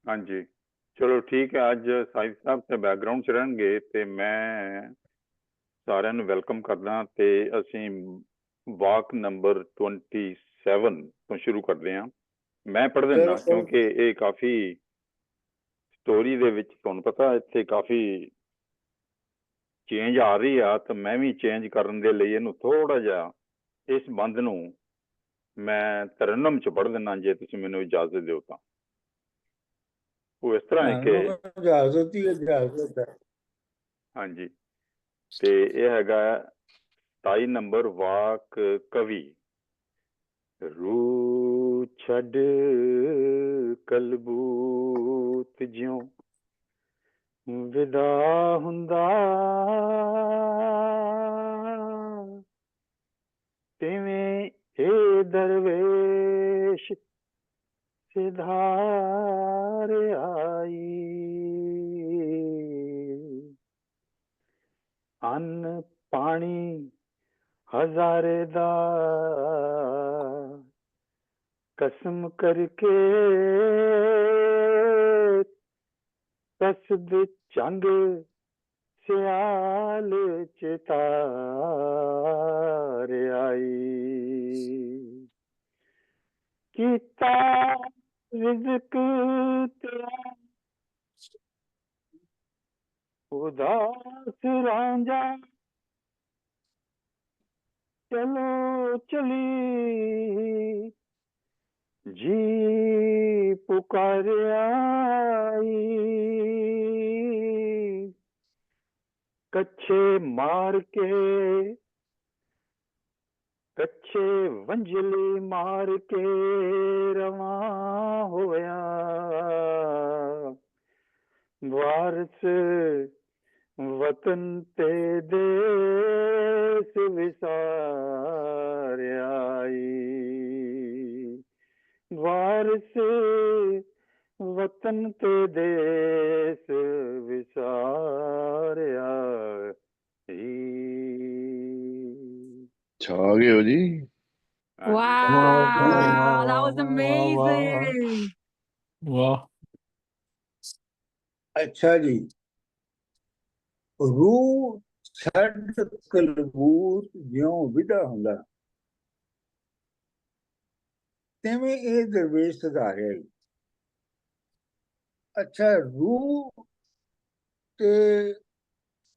हाँ जी, चलो ठीक है। ਅੱਜ ਸਾਹਿਬ ਸਾਹਿਬ ਤੇ ਬੈਕਗ੍ਰਾਉਂਡ ਚ ਰਹਿਣਗੇ ਤੇ ਮੈਂ ਸਾਰਿਆਂ ਨੂੰ ਵੈਲਕਮ ਕਰਦਾ ਤੇ ਅਸੀਂ ਵਾਕ ਨੰਬਰ 27 ਤੋਂ ਸ਼ੁਰੂ ਕਰਦੇ ਹਾਂ। ਮੈਂ ਪੜ੍ਹ ਦਿੰਦਾ ਕਿਉਂਕਿ ਇਹ ਕਾਫੀ ਸਟੋਰੀ ਦੇ ਵਿੱਚ ਤੁਹਾਨੂੰ ਪਤਾ ਇੱਥੇ ਕਾਫੀ ਚੇਂਜ ਆ ਰਹੀ ਆ ਤਾਂ ਮੈਂ ਵੀ ਚੇਂਜ ਕਰਨ ਦੇ ਲਈ ਇਹਨੂੰ ਥੋੜਾ ਜਿਹਾ ਇਸ ਬੰਦ ਨੂੰ ਮੈਂ ਤਰਨਮ ਚ ਪੜ੍ਹ ਦਿੰਦਾ ਜੇ ਤੁਸੀਂ ਮੈਨੂੰ ਇਜਾਜ਼ਤ ਦਿਓ ਤਾਂ। ਉਹ ਇਸ ਤਰ੍ਹਾਂ ਹੈ ਕਿ ਹਾਂਜੀ ਤੇ ਇਹ ਹੈਗਾ 27 ਨੰਬਰ ਵਾਕ ਕਵੀ। ਰੂ ਛੱਡ ਕਲਬੂਤ ਜਿਉਂ ਵਿਦਾ ਹੁੰਦਾ ਤਿਵੇਂ ਇਹ ਦਰਵੇਸ਼ ਸਿਧਾਰ ਆਈ ਅੰਨ ਪਾਣੀ ਹਜ਼ਾਰੇ ਦਾ ਕਸਮ ਕਰਕੇ ਕਸਦ ਚੰਗ ਸਿਆਲ ਚਿਤਾਰ ਆਈ ਕੀਤਾ ਰਿਜ਼ਕ ਤੇਰਾ ਉਦਾਸ ਰਾਂਝਾ ਚਲੋ ਚਲੀ ਜੀ ਪੁਕਾਰਿਆ ਕੱਛੇ ਮਾਰ ਕੇ ਕੱਛੇ ਵੰਝਲੀ ਮਾਰ ਕੇ ਰਵਾਂ ਹੋਇਆ ਵਾਰਸ ਵਤਨ ਤੇ ਦੇਸ ਵਿਸਾਰਿਆ ਵਾਰਸ ਵਤਨ ਤੇ ਦੇਸ ਵਿਸਾਰਿਆ ਛਾ ਗਏ ਹੋ ਜੀ। Wow, that was amazing. ਵਾਹ ਅੱਛਾ ਜੀ। ਰੂਹ ਛੱਡ ਕਲਬੂਤ ਜਿਉਂ ਵਿਦਾ ਹੁੰਦਾ ਤਿਵੇਂ ਇਹ ਦਰਵੇਸ਼ ਸੁਧਾਰਿਆ। ਅੱਛਾ, ਰੂਹ ਤੇ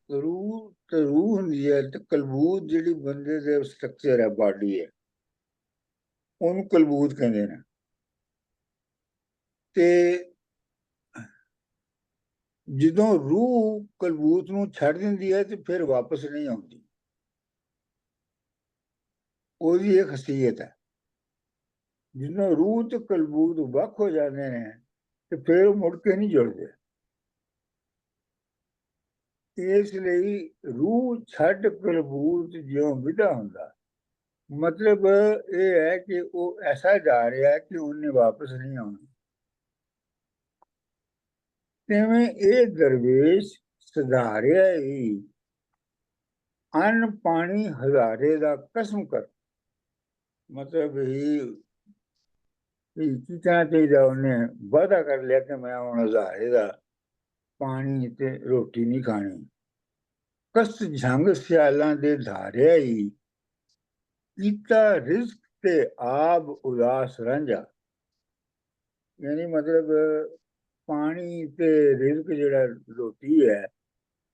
ਰੂਹ ਹੁੰਦੀ ਹੈ ਤੇ ਕਲਬੂਤ ਜਿਹੜੀ ਬੰਦੇ ਦੇ ਸਟਰਕਚਰ ਹੈ, ਬਾਡੀ ਹੈ, ਉਹਨੂੰ ਕਲਬੂਤ ਕਹਿੰਦੇ ਨੇ। ਤੇ ਜਦੋਂ ਰੂਹ ਕਲਬੂਤ ਨੂੰ ਛੱਡ ਦਿੰਦੀ ਹੈ ਤੇ ਫਿਰ ਵਾਪਸ ਨਹੀਂ ਆਉਂਦੀ। ਉਹਦੀ ਇਹ ਖਸੀਅਤ ਹੈ। ਜਦੋਂ ਰੂਹ ਤੇ ਕਲਬੂਤ ਵੱਖ ਹੋ ਜਾਂਦੇ ਨੇ ਤੇ ਫਿਰ ਉਹ ਮੁੜ ਕੇ ਨਹੀਂ ਜੁੜਦੇ। ਇਸ ਲਈ ਰੂਹ ਛੱਡ ਕਲਬੂਤ ਜਿਉਂ ਵਿਦਾ ਹੁੰਦਾ, ਮਤਲਬ ਇਹ ਹੈ ਕਿ ਉਹ ਐਸਾ ਜਾ ਰਿਹਾ ਕਿ ਉਹਨੇ ਵਾਪਸ ਨਹੀਂ ਆਉਣਾ। ਤਿਵੇਂ ਇਹ ਦਰਵੇਸ਼ ਸੁਧਾਰਿਆ ਹੀ ਅੰਨ ਪਾਣੀ ਹਜ਼ਾਰੇ ਦਾ ਕਸਮ ਕਰ। ਮਤਲਬ ਇਹ ਕੀ ਕਹਿਣਾ ਚਾਹੀਦਾ, ਉਹਨੇ ਵਾਅਦਾ ਕਰ ਲਿਆ ਕਿ ਮੈਂ ਹੁਣ ਹਜ਼ਾਰੇ ਦਾ ਪਾਣੀ ਤੇ ਰੋਟੀ ਨਹੀਂ ਖਾਣੀ। ਕਸ ਝੰਗ ਸਿਆਲਾਂ ਦੇ ਧਾਰਿਆ ਹੀ ਕੀਤਾ ਰਿਜ਼ਕ ਤੇ ਆਬ ਉਦਾਸ ਰਾਂਝਾ। ਯਾਨੀ ਮਤਲਬ ਪਾਣੀ ਤੇ ਰਿਜ਼ਕ ਜਿਹੜਾ ਰੋਟੀ ਹੈ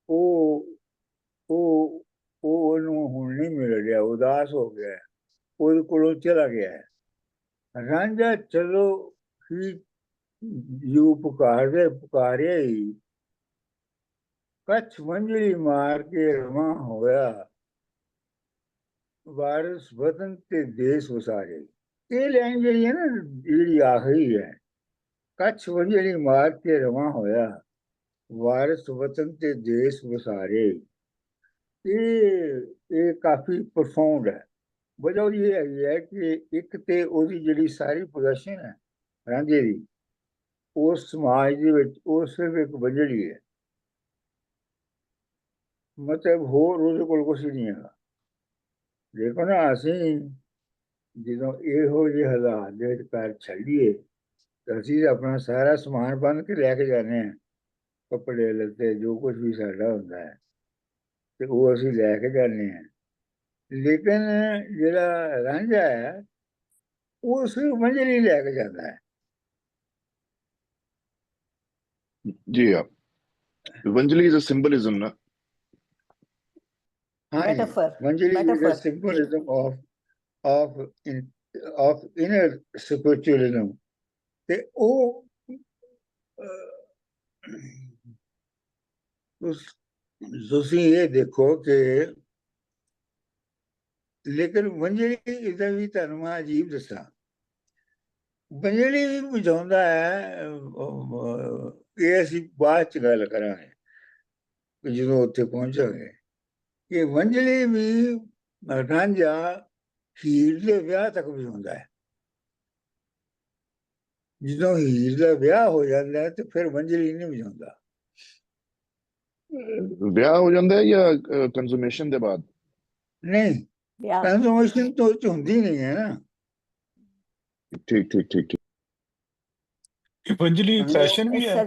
ਉਹ ਉਹਨੂੰ ਹੁਣ ਨਹੀਂ ਮਿਲ ਰਿਹਾ, ਉਦਾਸ ਹੋ ਗਿਆ, ਉਹਦੇ ਕੋਲੋਂ ਚਲਾ ਗਿਆ ਹੈ। ਰਾਂਝਾ ਚਲੋ ਹੀ ਯੂ ਪੁਕਾਰਿਆ ਹੀ ਕੱਛ ਵੰਝਲੀ ਮਾਰ ਕੇ ਰਵਾਂ ਹੋਇਆ ਵਾਰਿਸ ਵਤਨ ਤੇ ਦੇਸ ਵਸਾਰੇ। ਇਹ ਲਾਈਨ ਜਿਹੜੀ ਹੈ ਨਾ, ਜਿਹੜੀ ਆਖਰੀ ਹੈ, ਕੱਛ ਵੰਝਲੀ ਮਾਰ ਕੇ ਰਵਾਂ ਹੋਇਆ ਵਾਰਿਸ ਵਤਨ ਤੇ ਦੇਸ ਵਸਾਰੇ, ਇਹ ਕਾਫੀ ਪ੍ਰੋਫਾਉਂਡ ਹੈ। ਵਜ੍ਹਾ ਉਹਦੀ ਇਹ ਹੈਗੀ ਹੈ ਕਿ ਇੱਕ ਤੇ ਉਹਦੀ ਜਿਹੜੀ ਸਾਰੀ ਪੋਜੈਸ਼ਨ ਹੈ ਰਾਂਝੇ ਦੀ, ਉਸ ਸਮਾਜ ਦੇ ਵਿੱਚ ਉਹ ਸਿਰਫ ਇੱਕ ਵੰਝਲੀ ਹੈ, ਮਤਲਬ ਹੋਰ ਉਹਦੇ ਕੋਲ ਕੁਛ ਨਹੀਂ ਹੈਗਾ। ਦੇਖੋ ਨਾ, ਅਸੀਂ ਜਦੋਂ ਇਹੋ ਜਿਹੇ ਹਾਲਾਤ ਦੇ ਵਿੱਚ ਪੈਰ ਛੱਡੀਏ ਅਸੀਂ ਆਪਣਾ ਸਾਰਾ ਸਮਾਨ ਬੰਨ ਕੇ ਲੈ ਕੇ ਜਾਂਦੇ ਹਾਂ, ਕੱਪੜੇ ਲੱਤੇ ਜੋ ਕੁਝ ਵੀ ਸਾਡਾ ਹੁੰਦਾ ਹੈ ਤੇ ਉਹ ਅਸੀਂ ਲੈ ਕੇ ਜਾਂਦੇ ਹਾਂ। ਲੇਕਿਨ ਜਿਹੜਾ ਰਾਂਝਾ ਹੈ ਉਹ ਸਿਰਫ ਮੰਜਰੀ ਲੈ ਕੇ ਜਾਂਦਾ ਹੈ। जी हाँ, Vanjali is a symbolism ना। ਹਾਂਜੀ, Metaphor. Manjari is a Metaphor. symbolism of inner spiritualism ਤੇ ਉਹ ਤੁਸੀਂ ਇਹ ਦੇਖੋ ਕਿ ਲੇਕਿਨ ਮੰਜਰੀ ਇਹਦਾ ਵੀ ਤੁਹਾਨੂੰ ਮੈਂ ਅਜੀਬ ਦੱਸਾਂ, ਮੰਜਰੀ ਵੀ ਬੁਝਾਉਂਦਾ ਹੈ। ਇਹ ਅਸੀਂ ਬਾਅਦ ਚ ਗੱਲ ਕਰਾਂਗੇ ਜਦੋਂ ਉੱਥੇ ਪਹੁੰਚਾਂਗੇ ਕਿ ਮੰਜਲੀ ਵੀ ਰਾਂਝਾ ਹੀਰ ਦੇ ਵਿਆਹ ਤੱਕ ਬੁਝਾਉਂਦਾ ਹੈ। ਜਦੋਂ ਹੀਰ ਦਾ ਵਿਆਹ ਹੋ ਜਾਂਦਾ ਤੇ ਫਿਰ ਮੰਜਲੀ ਨਹੀਂ ਬੁਝਾਉਂਦਾ। ਵਿਆਹ ਹੋ ਜਾਂਦਾ ਹੈ ਜਾਂ ਕੰਜ਼ੂਮੇਸ਼ਨ ਦੇ ਬਾਅਦ? ਨਹੀਂ, Yeah. ਕੰਜ਼ੂਮੇਸ਼ਨ ਤੋਂ ਹੁੰਦੀ ਨਹੀਂ ਹੈ ਨਾ। ठीक ठीक ठीक ठीक। ਵੰਜਲੀ ਪੈਸ਼ਨ ਵੀ ਹੈ?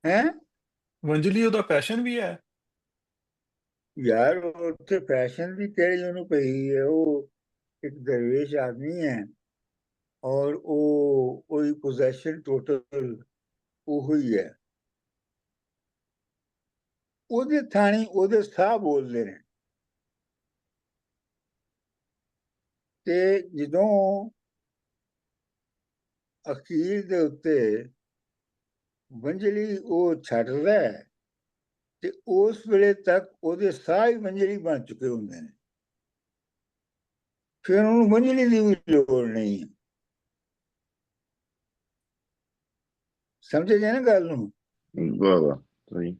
ਹੈ ਵੰਜਲੀ ਉਹਦਾ ਪੈਸ਼ਨ ਵੀ ਹੈ? ਯਾਰ ਉੱਥੇ ਫੈਸ਼ਨ ਦੀ ਕਿਹੜੀ ਉਹਨੂੰ ਪਈ ਹੈ। ਉਹ ਇੱਕ ਦਰਵੇਸ਼ ਆਦਮੀ ਹੈ ਔਰ ਉਹ ਉਹਦੀ ਪੋਜੈਸ਼ਨ ਟੋਟਲ ਉਹ ਹੀ ਹੈ। ਉਹਦੇ ਥਾਣੀ ਉਹਦੇ ਸਾਹ ਬੋਲਦੇ ਨੇ ਤੇ ਜਦੋਂ ਅਖੀਰ ਦੇ ਉੱਤੇ ਵੰਜਲੀ ਉਹ ਛੱਡਦਾ ਹੈ ਤੇ ਉਸ ਵੇਲੇ ਤੱਕ ਉਹਦੇ ਸਾਹ ਹੀ ਵੰਜਲੀ ਬਣ ਚੁੱਕੇ ਹੁੰਦੇ ਨੇ। ਫਿਰ ਉਹਨੂੰ ਵੰਜਲੀ ਦੀ ਵੀ ਲੋੜ ਨਹੀਂ ਹੈ। ਸਮਝੇ ਜੇ ਨਾ ਗੱਲ ਨੂੰ? वाह वाह, सही।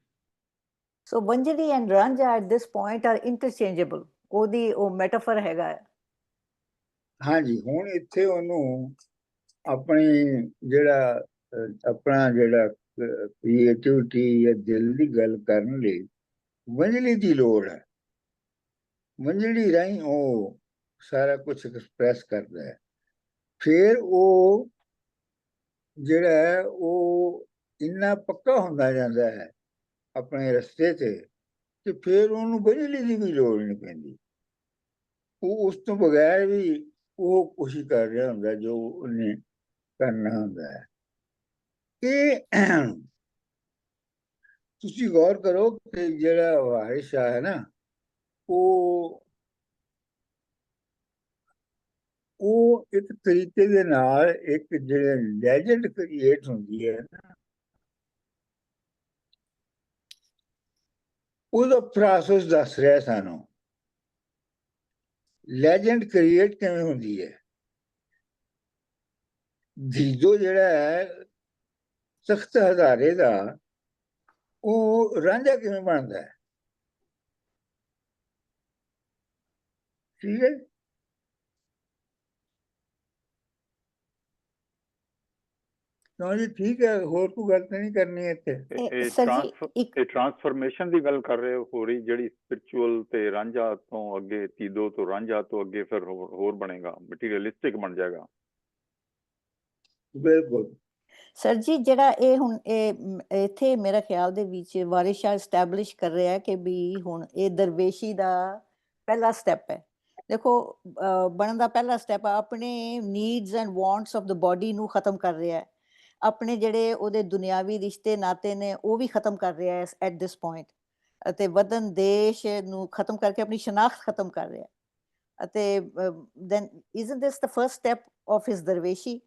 So Vanjali and Ranja at this point are interchangeable. ਉਹਦੀ ਉਹ ਮੈਟਾਫਰ ਹੈਗਾ ਹੈ। ਹਾਂਜੀ, ਹੁਣ ਇੱਥੇ ਉਹਨੂੰ ਆਪਣੀ ਆਪਣਾ ਜਿਹੜਾ ਕ੍ਰੀਏਟਿਵਿਟੀ ਜਾਂ ਦਿਲ ਦੀ ਗੱਲ ਕਰਨ ਲਈ ਵੰਜਲੀ ਦੀ ਲੋੜ ਹੈ। ਵੰਜਲੀ ਰਾਹੀਂ ਉਹ ਸਾਰਾ ਕੁਝ ਐਕਸਪ੍ਰੈਸ ਕਰਦਾ ਹੈ। ਫਿਰ ਉਹ ਜਿਹੜਾ ਹੈ ਉਹ ਇੰਨਾ ਪੱਕਾ ਹੁੰਦਾ ਜਾਂਦਾ ਹੈ ਆਪਣੇ ਰਸਤੇ ਤੇ ਕਿ ਫਿਰ ਉਹਨੂੰ ਵੰਜਲੀ ਦੀ ਵੀ ਲੋੜ ਨਹੀਂ ਪੈਂਦੀ। ਉਹ ਉਸ ਤੋਂ ਬਗੈਰ ਵੀ ਉਹ ਕੋਸ਼ਿਸ਼ ਕਰ ਰਿਹਾ ਹੁੰਦਾ ਜੋ ਉਹਨੇ ਕਰਨਾ ਹੁੰਦਾ ਹੈ। ਇਹ ਤੁਸੀਂ ਗੌਰ ਕਰੋ ਕਿ ਜਿਹੜਾ ਵਾਰਿਸ ਸ਼ਾਹ ਹੈ ਨਾ ਉਹ ਇੱਕ ਤਰੀਕੇ ਦੇ ਨਾਲ ਇੱਕ ਜਿਹੜੇ ਲੈਜੈਂਡ ਕ੍ਰੀਏਟ ਹੁੰਦੀ ਹੈ ਨਾ, ਉਹਦਾ ਪ੍ਰੋਸੈਸ ਦੱਸ ਰਿਹਾ ਸਾਨੂੰ। ਲੈਜੈਂਡ ਕ੍ਰੀਏਟ ਕਿਵੇਂ ਹੁੰਦੀ ਹੈ? ਜੀਜੋ ਜਿਹੜਾ ਹੈ ਸਖਤ ਹਜ਼ਾਰੇ ਦਾ, ਉਹ ਰਾਂਝਾ ਕਿਵੇਂ ਬਣਦਾ ਹੈ? ਠੀਕ ਹੈ। ਕਿਉਂ ਜੀ? ਠੀਕ ਹੈ, ਹੋਰ ਕੋਈ ਗੱਲ ਤਾਂ ਨਹੀਂ ਕਰਨੀ ਇੱਥੇ। ਇਹ ਟ੍ਰਾਂਸਫਰਮੇਸ਼ਨ ਦੀ ਗੱਲ ਕਰ ਰਹੇ ਹੋ ਰਹੀ, ਜਿਹੜੀ ਸਪਿਰਚੁਅਲ ਤੇ ਰਾਂਝਾ ਤੋਂ ਅੱਗੇ, ਤੀਦੋ ਤੋਂ ਰਾਂਝਾ ਤੋਂ ਅੱਗੇ ਫਿਰ ਹੋਰ ਬਣੇਗਾ, ਮਟੀਰੀਅਲਿਸਟਿਕ ਬਣ ਜਾਏਗਾ। ਬਿਲਕੁਲ ਸਰ ਜੀ, ਜਿਹੜਾ ਇਹ ਹੁਣ ਇਹ ਇੱਥੇ ਮੇਰੇ ਖਿਆਲ ਦੇ ਵਿੱਚ ਵਾਰਿਸ ਸ਼ਾਹ ਐਸਟੈਬਲਿਸ਼ ਕਰ ਰਿਹਾ ਕਿ ਵੀ ਹੁਣ ਇਹ ਦਰਵੇਸ਼ੀ ਦਾ ਪਹਿਲਾ ਸਟੈਪ ਹੈ। ਦੇਖੋ, ਬਣਨ ਦਾ ਪਹਿਲਾ ਸਟੈਪ ਆਪਣੇ needs and wants of the body ਨੂੰ ਖਤਮ ਕਰ ਰਿਹਾ ਹੈ। ਆਪਣੇ ਜਿਹੜੇ ਉਹਦੇ ਦੁਨਿਆਵੀ ਰਿਸ਼ਤੇ ਨਾਤੇ ਨੇ ਉਹ ਵੀ ਖਤਮ ਕਰ ਰਿਹਾ ਹੈ ਐਟ ਦਿਸ ਪੁਆਇੰਟ। ਅਤੇ ਵਤਨ ਦੇਸ਼ ਨੂੰ ਖਤਮ ਕਰਕੇ ਆਪਣੀ ਸ਼ਨਾਖਤ ਖਤਮ ਕਰ ਰਿਹਾ। ਅਤੇ then isn't this the first step of his ਦਰਵੇਸ਼ੀ?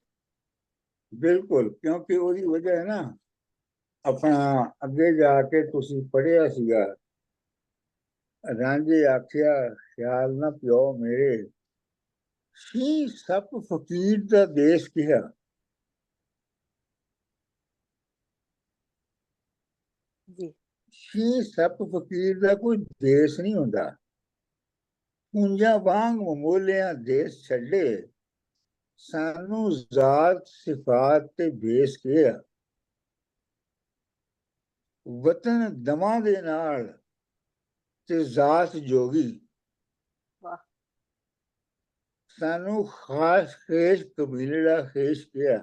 ਬਿਲਕੁਲ, ਕਿਉਂਕਿ ਉਹਦੀ ਵਜ੍ਹਾ ਹੈ ਨਾ, ਆਪਣਾ ਅੱਗੇ ਜਾ ਕੇ ਤੁਸੀਂ ਪੜ੍ਹਿਆ ਸੀਗਾ, ਰਾਂਝੇ ਆਖਿਆ ਖਿਆਲ ਨਾ ਪਿਓ ਮੇਰੇ, ਸੀ ਸੱਪ ਫਕੀਰ ਦਾ ਦੇਸ਼ ਕਿਹਾ। ਜੀ, ਸੀ ਸੱਪ ਫਕੀਰ ਦਾ ਕੋਈ ਦੇਸ਼ ਨਹੀਂ ਹੁੰਦਾ। ਪੁੰਜਾਂ ਵਾਂਗ ਮਮੋਲਿਆਂ ਦੇਸ਼ ਛੱਡੇ, ਸਾਨੂੰ ਜ਼ਾਤ ਸਿਫਾਤ ਤੇ ਬੇਸ ਕਿਹਾ। ਵਤਨ ਦਮਾਂ ਦੇ ਨਾਲ ਤੇ ਜ਼ਾਤ ਜੋਗੀ, ਵਾਹ। ਸਾਨੂੰ ਖਾਸ ਖੇਸ਼ ਕਬੀਲੇ ਦਾ ਖੇਸ਼ ਕਿਹਾ।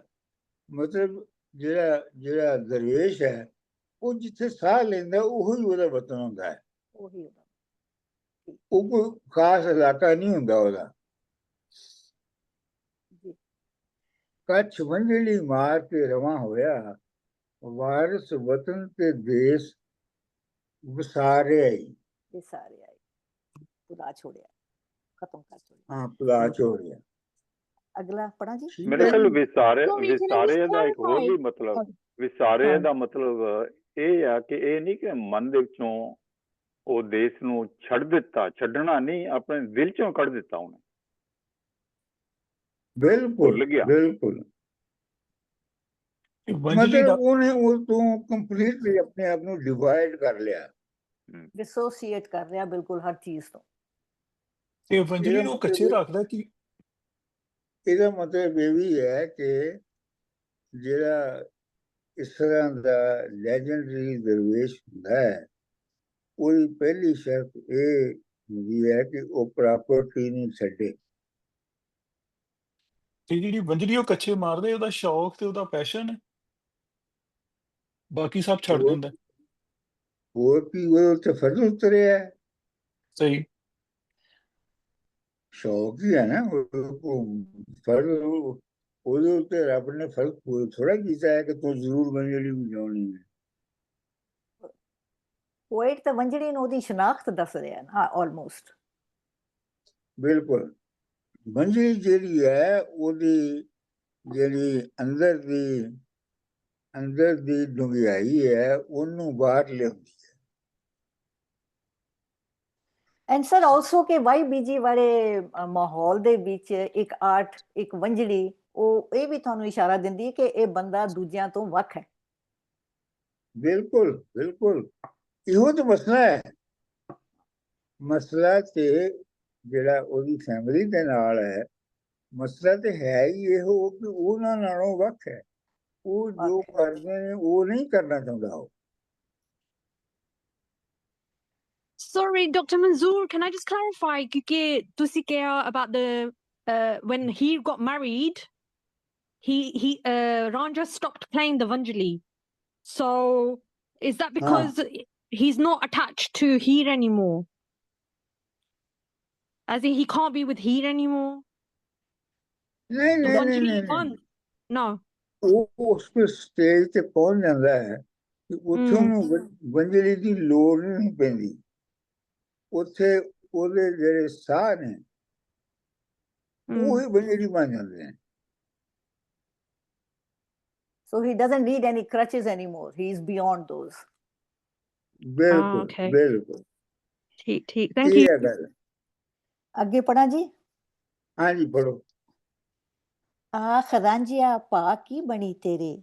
ਮਤਲਬ ਜਿਹੜਾ ਦਰਵੇਸ਼ ਹੈ ਉਹ ਜਿੱਥੇ ਸਾਹ ਲੈਂਦਾ ਉਹੀ ਉਹਦਾ ਵਤਨ ਹੁੰਦਾ ਹੈ। ਉਹੀ ਉਹਦਾ ਉਹ ਕੋਈ ਖਾਸ ਇਲਾਕਾ ਨਹੀਂ ਹੁੰਦਾ ਉਹਦਾ। ਜੀ ਕੱਛ ਵੰਝਲੀ ਮਾਰ ਕੇ ਰਵਾਂ ਹੋਇਆ, ਵਾਰਿਸ ਵਤਨ ਤੇ ਦੇਸ ਵਿਸਾਰਿਆ ਹੀ। ਇਹ ਸਾਰੇ ਆਏ ਪੁਰਾ ਛੋੜਿਆ, ਖਤਮ ਕਰ ਛੋੜਿਆ। ਹਾਂ ਪਲਾਚ ਹੋ ਰਿਹਾ। ਅਗਲਾ ਪੜਾਂ ਜੀ। ਠੀਕ ਮੇਰੇ ਹੈ ਖਿਆਲ ਜੀ। ਵਿਸਾਰੇ Sorry, can I just ਵਿਸਾਰੇ ਦਾ ਇੱਕ ਹੋਰ clarify? ਵੀ ਮਤਲਬ, ਵਿਸਾਰੇ ਹਾਂ। ਦਾ ਮਤਲਬ ਇਹ ਆ ਕਿ ਇਹ ਨਹੀਂ ਕਿ ਮਨ ਦੇ ਵਿੱਚੋਂ ਉਹ ਦੇਸ਼ ਨੂੰ ਛੱਡ ਦਿੱਤਾ, ਛੱਡਣਾ ਨਹੀਂ, ਆਪਣੇ ਦਿਲ ਚੋਂ ਕੱਢ ਦਿੱਤਾ ਉਹਨੇ, ਬਿਲਕੁਲ ਭੁੱਲ ਗਿਆ। ਬਿਲਕੁਲ। ਇਹ ਵੰਜਲੀ ਮਤਲਬ ਦਾ ਉਹਨੇ ਉਹ ਤੋਂ ਕੰਪਲੀਟਲੀ ਆਪਣੇ ਆਪ ਨੂੰ ਡਿਵਾਈਡ ਕਰ ਲਿਆ। ਡਿਸੋਸੀਏਟ ਕਰ ਰਿਹਾ ਬਿਲਕੁਲ ਹਰ ਚੀਜ਼ ਤੋਂ। ਇਹ ਵੰਜਲੀ ਨੂੰ ਕੱਚੇ ਰੱਖਦਾ ਕਿ ਇਹਦਾ ਮਤਲਬ ਇਹ ਵੀ ਹੈ ਕਿ ਜਿਹੜਾ ਇਸ ਤਰ੍ਹਾਂ ਦਾ ਲੈਜੈਂਡਰੀ ਦਰਵੇਸ਼ ਹੁੰਦਾ ਹੈ, ਉਹਦੀ ਪਹਿਲੀ ਸ਼ਰਤ ਇਹ ਹੁੰਦੀ ਹੈ ਕਿ ਉਹ ਪ੍ਰਾਪਰਟੀ ਨਹੀਂ ਛੱਡੇ। ਇਹ ਜਿਹੜੀ ਵੰਜਲੀ ਉਹ ਕੱਚੇ ਮਾਰਦੇ, ਉਹਦਾ ਸ਼ੌਕ ਤੇ ਉਹਦਾ ਪੈਸ਼ਨ ਹੈ, ਬਾਕੀ ਸਭ ਛੱਡ ਦਿੰਦਾ। ਹੋਰ ਕੀ ਉਹਦੇ ਉੱਤੇ ਫਰਜ਼ ਉਤਰਿਆ ਹੈ। ਸਹੀ। ਸ਼ੌਕ ਹੀ ਹੈ ਨਾ ਫਰਜ਼। ਉਹਦੇ ਉੱਤੇ ਰੱਬ ਨੇ ਫਰਜ਼ ਥੋੜਾ ਕੀਤਾ ਹੈ ਕਿ ਤੂੰ ਜ਼ਰੂਰ ਵੰਜਲੀ ਵਜਾਉਣੀ ਹੈ। ਪੋਇਟ ਤਾਂ ਵੰਜੜੀ ਨੂੰ ਉਹਦੀ ਸ਼ਨਾਖਤ ਦੱਸ ਰਿਹਾ ਨਾ ਆਲਮੋਸਟ। ਬਿਲਕੁਲ। ਵੰਜਲੀ ਜਿਹੜੀ ਹੈ ਉਹਦੀ ਜਿਹੜੀ ਅੰਦਰ ਦੀ ਡੂੰਘਾਈ ਹੈ ਉਹਨੂੰ ਬਾਹਰ ਲਿਆਉਂਦੀ ਹੈ। ਐਂਡ ਸਰ ਆਲਸੋ ਕਿ ਵਾਈ ਬੀਜੀ ਵਾਲੇ ਮਾਹੌਲ ਦੇ ਵਿੱਚ ਇੱਕ ਆਰਟ, ਇੱਕ ਵੰਜੜੀ, ਉਹ ਇਹ ਵੀ ਤੁਹਾਨੂੰ ਇਸ਼ਾਰਾ ਦਿੰਦੀ ਹੈ ਕਿ ਇਹ ਬੰਦਾ ਦੂਜਿਆਂ ਤੋਂ ਵੱਖ ਹੈ। ਬਿਲਕੁਲ ਬਿਲਕੁਲ। ਇਹੋ ਤਾਂ ਮਸਲਾ ਹੈ। ਮਸਲਾ ਤੇ ਜਿਹੜਾ ਉਹਦੀ ਫੈਮਿਲੀ ਦੇ ਨਾਲ ਹੈ, ਮਸਲਾ ਤੇ ਹੈ ਹੀ ਇਹੋ ਕਿ ਉਹਨਾਂ ਨਾਲੋਂ ਵੱਖ ਹੈ। ਉਹ ਜੋ ਕਰਦੇ ਨੇ ਉਹ ਨਹੀਂ ਕਰਨਾ ਚਾਹੁੰਦਾ ਉਹ। Sorry, Dr. Manzoor, can I just clarify? Because ਤੁਸੀਂ ਕਿਹਾ about the when he got married, Ranja stopped playing the Vanjali. So is that because he's not attached to Heer anymore? As in he can't be with Heer anymore? ਨਹੀਂ The ਨਹੀਂ Vanjali ਨਹੀਂ gone? No. ਉਹ ਉਸ stage ਤੇ ਪਹੁੰਚ ਜਾਂਦਾ ਹੈ ਕਿ ਉੱਥੋਂ ਨੂੰ ਵੰਜਲੀ ਦੀ ਲੋੜ ਨਹੀਂ ਪੈਂਦੀ। ਉੱਥੇ ਉਹਦੇ ਜਿਹੜੇ ਸਾਹ ਨੇ ਉਹ ਹੀ ਵੰਜਲੀ ਬਣ ਜਾਂਦੇ ਨੇ। So he doesn't need any crutches anymore. He is beyond those. ਬਿਲਕੁਲ okay. ਬਿਲਕੁਲ। ਠੀਕ thank you। ਇਹ ਹੈ ਗੱਲ। ਅੱਗੇ ਪੜਾਂ ਜੀ। ਹਾਂਜੀ ਪੜੋ। ਆਖ ਰਾਂਝਿਆ ਭਾ ਕੀ ਬਣੀ ਤੇਰੇ,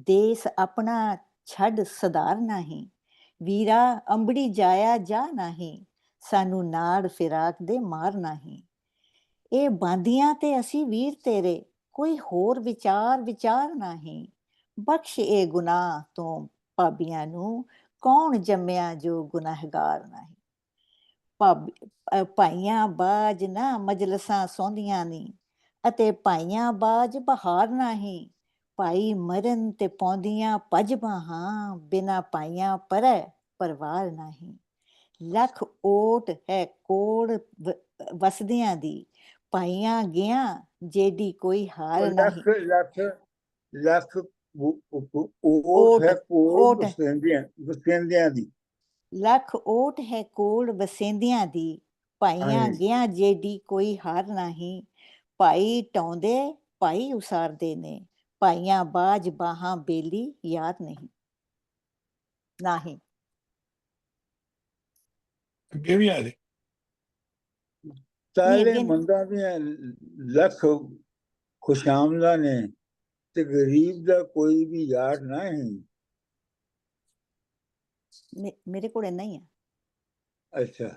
ਦੇਸ ਆਪਣਾ ਛੱਡ ਸਦਾਰ ਨਹੀਂ। ਵੀਰਾ ਅੰਬੜੀ ਜਾਇਆ ਜਾ ਨਹੀਂ, ਸਾਨੂੰ ਨਾੜ ਫਿਰਾਕ ਦੇ ਮਾਰ ਨਹੀਂ। ਇਹ ਬਾਂਦੀਆਂ ਤੇ ਅਸੀਂ ਵੀਰ ਤੇਰੇ, ਕੋਈ ਹੋਰ ਵਿਚਾਰ ਨਹੀਂ। ਬਖਸ਼ ਇਹ ਗੁਨਾਹ ਤੋਂ ਭਾਬੀਆਂ ਨੂੰ, ਕੌਣ ਜੰਮਿਆ ਜੋ ਗੁਨਾਹਗਾਰ ਨਹੀਂ। ਭਾਈਆਂ ਬਾਜ ਨਾ ਮਜਲਸਾਂ ਸੌਂਦੀਆਂ ਨੀ, ਅਤੇ ਭਾਈਆਂ ਬਾਜ ਬਹਾਰ ਨਹੀਂ। ਭਾਈ ਮਰਨ ਤੇ ਪਾਉਂਦੀਆਂ ਭੱਜ ਬਾਹਾਂ, ਬਿਨਾ ਭਾਈਆਂ ਪਰੈ ਪਰਵਾਰ ਨਹੀਂ। ਲੱਖ ਓਟ ਹੈ ਕੋੜ ਵਸਦਿਆਂ ਦੀ, ਭਾਈਆਂ ਗਿਆ ਜਿਹੜੀ ਕੋਈ ਹਾਰ ਨਹੀਂ। ਲੱਖ ਓਟ ਹੈ ਕੋੜ ਵਸੇਂਦਿਆਂ ਦੀ। ਲੱਖ ਓਟ ਹੈ ਕੋੜ ਵਸੇਂਦਿਆਂ ਦੀ, ਭਾਈਆਂ ਗਿਆ ਜਿਹੜੀ ਕੋਈ ਹਾਰ ਨਹੀਂ। ਭਾਈ ਟਾਉਂਦੇ ਭਾਈ ਉਸਾਰਦੇ ਨੇ, ਭਾਈਆਂ ਬਾਜ ਬਾਹਾਂ ਬੇਲੀ ਯਾਦ ਨਹੀਂ। ਅੱਗੇ ਵੀ ਆ ਦੇ। ਤਾਲੇ ਮੰਦਾਂ ਦੀਆਂ ਲੱਖ ਖੁਸ਼ਾਮਦਾਂ ਨੇ, ਤੇ ਗਰੀਬ ਦਾ ਕੋਈ ਵੀ ਯਾਰ ਨਹੀਂ। ਮੇਰੇ ਕੋਲ ਇੰਨਾ ਹੀ ਹੈ। ਅੱਛਾ।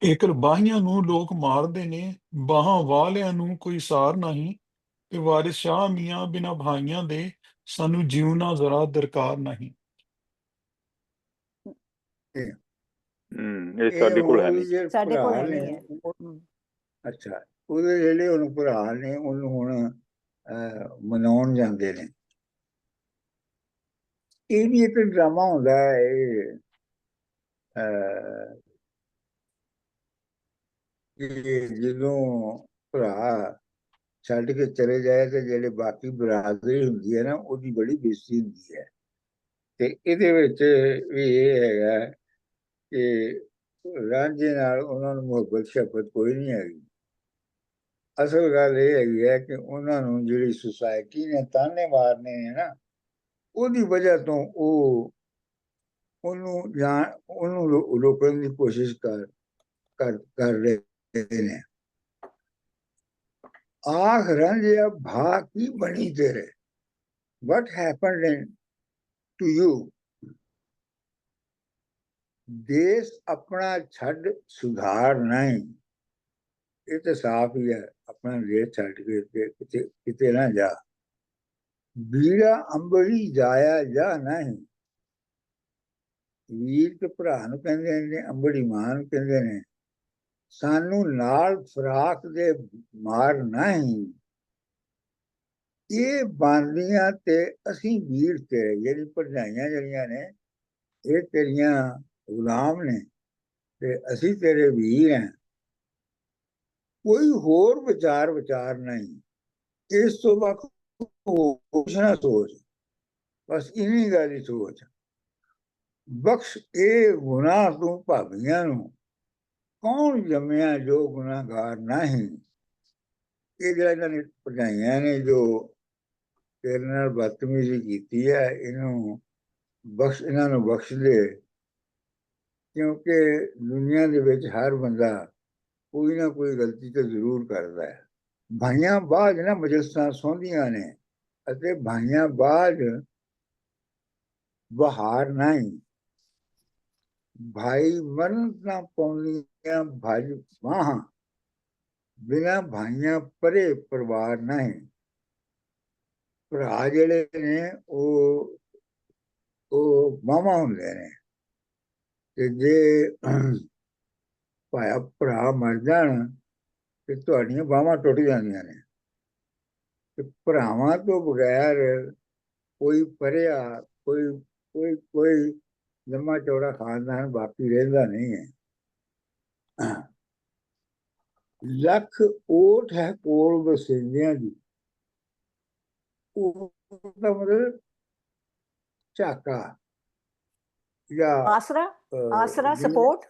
ਏਕਲ ਬਾਹੀਆਂ ਨੂੰ ਲੋਕ ਮਾਰਦੇ ਨੇ, ਬਾਹਾਂ ਵਾਲਿਆਂ ਨੂੰ ਕੋਈ ਸਾਰ ਨਹੀਂ। ਤੇ ਵਾਰਿਸ ਸ਼ਾਹ ਮੀਆਂ ਬਿਨਾ ਭਾਈਆਂ ਦੇ, ਸਾਨੂੰ ਜਿਉਣਾ ਜ਼ਰਾ ਦਰਕਾਰ ਨਹੀਂ। ਇਹ ਸਾਡੇ ਕੋਲ ਹੈ ਨਹੀਂ। ਸਾਡੇ ਕੋਲ ਹੈ ਨਹੀਂ ਹੈ। ਅੱਛਾ। ਉਹਦੇ ਜਿਹੜੇ ਹੁਣ ਭਰਾ ਨੇ ਉਹਨੂੰ ਹੁਣ ਮਨਾਉਣ ਜਾਂਦੇ ਨੇ। ਇਹ ਵੀ ਇੱਕ ਡਰਾਮਾ ਹੁੰਦਾ ਹੈ। ਇਹ ਜਦੋਂ ਭਰਾ ਛੱਡ ਕੇ ਚਲੇ ਜਾਏ ਤੇ ਜਿਹੜੇ ਬਾਕੀ ਬਰਾਦਰੀ ਹੁੰਦੀ ਹੈ ਨਾ, ਉਹਦੀ ਬੜੀ ਬੇਇੱਜ਼ਤੀ ਹੁੰਦੀ ਹੈ। ਤੇ ਇਹਦੇ ਵਿੱਚ ਵੀ ਇਹ ਹੈਗਾ ਕਿ ਰਾਂਝੇ ਨਾਲ ਉਹਨਾਂ ਨੂੰ ਮੁਹੱਬਤ ਸ਼ਫਕਤ ਕੋਈ ਨਹੀਂ ਹੈਗੀ। ਅਸਲ ਗੱਲ ਇਹ ਹੈਗੀ ਹੈ ਕਿ ਉਹਨਾਂ ਨੂੰ ਜਿਹੜੀ ਸੁਸਾਇਟੀ ਨੇ ਤਾਨੇ ਮਾਰਨੇ ਨੇ ਨਾ, ਉਹਦੀ ਵਜ੍ਹਾ ਤੋਂ ਉਹਨੂੰ ਰੋਕਣ ਦੀ ਕੋਸ਼ਿਸ਼ ਕਰ ਰਹੇ ਨੇ। ਆਖ ਰਾਂਝਿਆ ਭਾ ਕੀ ਬਣੀ ਤੇਰੇ, what happened to you? ਦੇਸ਼ ਆਪਣਾ ਛੱਡ ਸੁਧਾਰ ਨਹੀਂ, ਇਹ ਤਾਂ ਸਾਫ਼ ਹੀ ਹੈ। ਆਪਣਾ ਦੇਸ਼ ਛੱਡ ਕੇ ਕਿਤੇ ਨਾ ਜਾ। ਵੀਰਾ ਅੰਬੜੀ ਜਾਇਆ ਜਾ ਨਹੀਂ। ਵੀਰ ਤੇ ਭਰਾ ਨੂੰ ਕਹਿੰਦੇ ਨੇ, ਅੰਬੜੀ ਮਾਂ ਨੂੰ ਕਹਿੰਦੇ ਨੇ। ਸਾਨੂੰ ਨਾਲ ਫਰਾਕ ਦੇ ਮਾਰ ਨਹੀਂ। ਇਹ ਬਾਂਦੀਆਂ ਤੇ ਅਸੀਂ ਵੀਰ ਤੇਰੇ, ਜਿਹੜੀ ਭਰਜਾਈਆਂ ਜਿਹੜੀਆਂ ਨੇ ਇਹ ਤੇਰੀਆਂ ਗੁਲਾਮ ਨੇ ਤੇ ਅਸੀਂ ਤੇਰੇ ਵੀਰ ਹਾਂ। ਕੋਈ ਹੋਰ ਵਿਚਾਰ ਨਹੀਂ, ਇਸ ਤੋਂ ਬਾਅਦ ਕੁਛ ਨਾ ਸੋਚ, ਬਸ ਇਨੀ ਗੱਲ ਹੀ ਸੋਚ। ਬਖਸ਼ ਇਹ ਗੁਨਾਹ ਤੂੰ ਭਾਬੀਆਂ ਨੂੰ, ਕੌਣ ਜੰਮਿਆ ਜੋ ਗੁਨਾਹਗਾਰ ਨਹੀਂ। ਇਹ ਜਿਹੜਾ ਇਹਨਾਂ ਨੇ ਭਰਜਾਈਆਂ ਨੇ ਜੋ ਤੇਰੇ ਨਾਲ ਬਦਤਮੀਜ਼ੀ ਕੀਤੀ ਹੈ, ਇਹਨਾਂ ਨੂੰ ਬਖਸ਼ ਦੇ। ਕਿਉਂਕਿ ਦੁਨੀਆ ਦੇ ਵਿੱਚ ਹਰ ਬੰਦਾ ਕੋਈ ਨਾ ਕੋਈ ਗਲਤੀ ਤਾਂ ਜ਼ਰੂਰ ਕਰਦਾ ਹੈ। ਭਾਈਆਂ ਬਾਝ ਨਾ ਮਜਲਸਾਂ ਸੌਂਦੀਆਂ ਨੇ, ਅਤੇ ਭਾਈਆਂ ਬਾਝ ਬਹਾਰ ਨਹੀਂ। ਭਾਈ ਮਰਨ ਨਾ ਪਾਉਂਦੀਆਂ ਭੱਜ ਬਾਹਾਂ, ਬਿਨਾਂ ਭਾਈਆਂ ਪਰੇ ਪਰਿਵਾਰ ਨਹੀਂ। ਭਰਾ ਜਿਹੜੇ ਨੇ ਉਹ ਮਾਮਾ ਹੁੰਦੇ ਨੇ, ਤੇ ਜੇ ਭਰਾ ਮਰ ਜਾਣ ਤੇ ਤੁਹਾਡੀਆਂ ਬਾਹਾਂ ਟੁੱਟ ਜਾਂਦੀਆਂ ਨੇ। ਤੇ ਭਰਾਵਾਂ ਤੋਂ ਬਗੈਰ ਕੋਈ ਪਰਿਆ ਕੋਈ ਲੰਮਾ ਚੌੜਾ ਖਾਨਦਾਨ ਬਾਕੀ ਰਹਿੰਦਾ ਨਹੀਂ ਹੈ। ਲੱਖ ਓਟ ਹੈ ਕੋਲ ਵਸਿੰਦਿਆਂ ਦੀ, ਉਹਦਾ ਮਤਲਬ ਝਾਕਾ ਜਾਂ ਆਸਰਾ ਸਪੋਰਟ।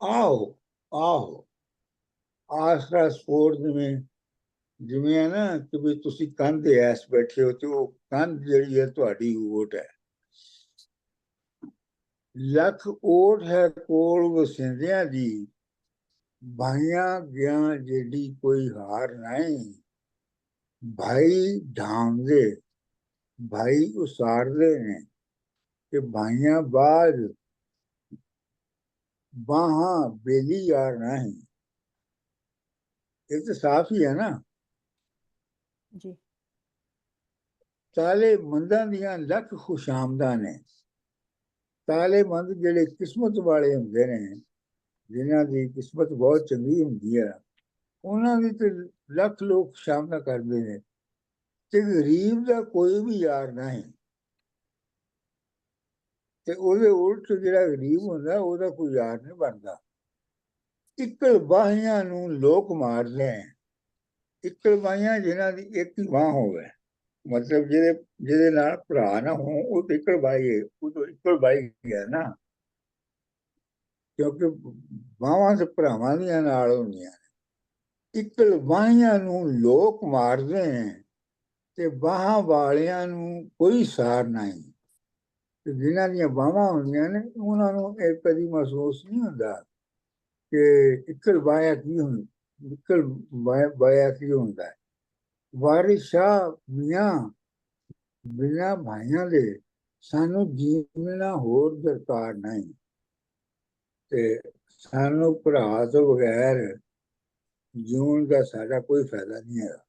ਆਹੋ ਆਸਰਾ ਸਪੋਰਟ ਜਿਵੇਂ ਹੈ ਨਾ ਕਿ ਵੀ ਤੁਸੀਂ ਕੰਧ ਦੇ ਐਸ ਬੈਠੇ ਹੋ ਤੇ ਉਹ ਕੰਧ ਜਿਹੜੀ ਹੈ ਤੁਹਾਡੀ ਓਟ ਹੈ। ਲੱਖ ਓਟ ਹੈ ਕੋਲ ਵਸਿੰਦਿਆਂ ਦੀ, ਭਾਈਆਂ ਗਿਆ ਜਿਹੜੀ ਕੋਈ ਹਾਰ ਨਹੀਂ। ਭਾਈ ਢਾਂਦੇ ਭਾਈ ਉਸਾਰਦੇ ਨੇ ਕਿ ਭਾਈਆਂ ਬਾਅਦ ਬਾਹਾਂ ਬੇਲੀ ਯਾਰ ਨਹੀਂ। ਇਹ ਤਾਂ ਸਾਫ਼ ਹੀ ਹੈ ਨਾ ਜੀ। ਤਾਲੇ ਮੰਦਾਂ ਦੀਆਂ ਲੱਖ ਖੁਸ਼ਾਮਦਾਂ ਨੇ। ਤਾਲੇ ਮੰਦ ਜਿਹੜੇ ਕਿਸਮਤ ਵਾਲੇ ਹੁੰਦੇ ਨੇ, ਜਿਨ੍ਹਾਂ ਦੀ ਕਿਸਮਤ ਬਹੁਤ ਚੰਗੀ ਹੁੰਦੀ ਹੈ, ਉਹਨਾਂ ਦੀ ਤੇ ਲੱਖ ਲੋਕ ਖੁਸ਼ਾਮਦਾਂ ਕਰਦੇ ਨੇ, ਤੇ ਗਰੀਬ ਦਾ ਕੋਈ ਵੀ ਯਾਰ ਨਹੀਂ। ਤੇ ਉਹਦੇ ਉਲਟ ਜਿਹੜਾ ਗਰੀਬ ਹੁੰਦਾ ਉਹਦਾ ਕੋਈ ਯਾਰ ਨਹੀਂ ਬਣਦਾ। ਇਕਲ ਬਾਹੀਆਂ ਨੂੰ ਲੋਕ ਮਾਰਦੇ ਹੈ। ਇਕਲ ਬਾਹੀਆਂ ਜਿਨ੍ਹਾਂ ਦੀ ਇੱਕ ਹੀ ਬਾਂਹ ਹੋਵੇ, ਮਤਲਬ ਜਿਹਦੇ ਨਾਲ ਭਰਾ ਨਾ ਹੋ, ਉਹ ਇਕਲ ਬਾਈ ਹੈ, ਉਹ ਤਾਂ ਇਕਲ ਬਾਈ ਹੈ ਨਾ। ਕਿਉਂਕਿ ਬਾਹਾਂ ਤੇ ਭਰਾਵਾਂ ਦੀਆਂ ਨਾਲ ਹੁੰਦੀਆਂ ਨੇ। ਇਕਲ ਬਾਹੀਆਂ ਨੂੰ ਲੋਕ ਮਾਰਦੇ ਹੈ ਤੇ ਬਾਹਾਂ ਵਾਲਿਆਂ ਨੂੰ ਕੋਈ ਸਾਰ ਨਹੀਂ। ਤੇ ਜਿਨ੍ਹਾਂ ਦੀਆਂ ਬਾਹਾਂ ਹੁੰਦੀਆਂ ਨੇ ਉਹਨਾਂ ਨੂੰ ਇਹ ਕਦੀ ਮਹਿਸੂਸ ਨਹੀਂ ਹੁੰਦਾ ਕਿ ਇਕਲ ਬਾਇਆ ਕੀ ਹੁੰਦਾ ਹੈ। ਵਾਰਿਸ ਸ਼ਾਹ ਮੀਆਂ ਬਿਨਾਂ ਭਾਈਆਂ ਦੇ ਸਾਨੂੰ ਜੀਵਨਾ ਹੋਰ ਦਰਕਾਰ ਨਹੀਂ। ਤੇ ਸਾਨੂੰ ਭਰਾ ਤੋਂ ਬਗੈਰ ਜਿਉਣ ਦਾ ਸਾਡਾ ਕੋਈ ਫਾਇਦਾ ਨਹੀਂ ਹੈਗਾ।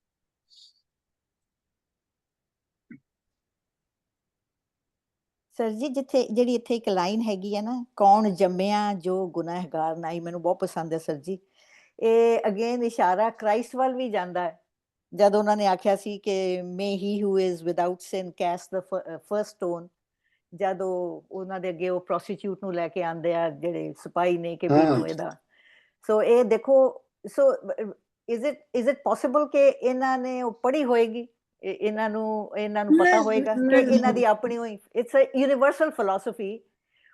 ਸਰ ਜੀ, ਜਿਹੜੀ ਇੱਥੇ ਇੱਕ ਲਾਈਨ ਹੈਗੀ ਹੈ ਨਾ, ਕੌਣ ਜੰਮਿਆ ਜੋ ਗੁਨਾਹਗਾਰ ਨਹੀਂ, ਮੈਨੂੰ ਬਹੁਤ ਪਸੰਦ ਹੈ ਸਰ ਜੀ। ਇਹ ਅਗੇਨ ਇਸ਼ਾਰਾ ਕ੍ਰਾਈਸਟ ਵੱਲ ਵੀ ਜਾਂਦਾ ਹੈ ਜਦ ਉਹਨਾਂ ਨੇ ਆਖਿਆ ਸੀ ਕਿ may he who is without sin cast the first stone, ਜਦ ਉਹਨਾਂ ਦੇ ਅੱਗੇ ਉਹ ਪ੍ਰੋਸਟੀਟਿਊਟ ਨੂੰ ਲੈ ਕੇ ਆਉਂਦੇ ਆ ਜਿਹੜੇ ਸਿਪਾਹੀ ਨੇ ਕਿ ਵੀ ਹਾਂ। ਤੂੰ ਇਹਦਾ, ਸੋ ਇਹ ਦੇਖੋ, ਸੋ is it possible ਕਿ ਇਹਨਾਂ ਨੇ ਉਹ ਪੜ੍ਹੀ ਹੋਏਗੀ, ਇਹਨਾਂ ਨੂੰ ਪਤਾ ਨਹੀਂ, ਹੋਏਗਾ ਕਿ ਨਹੀਂ, ਇਹਨਾਂ ਦੀ ਆਪਣੀ ਹੋਈ, it's a universal philosophy,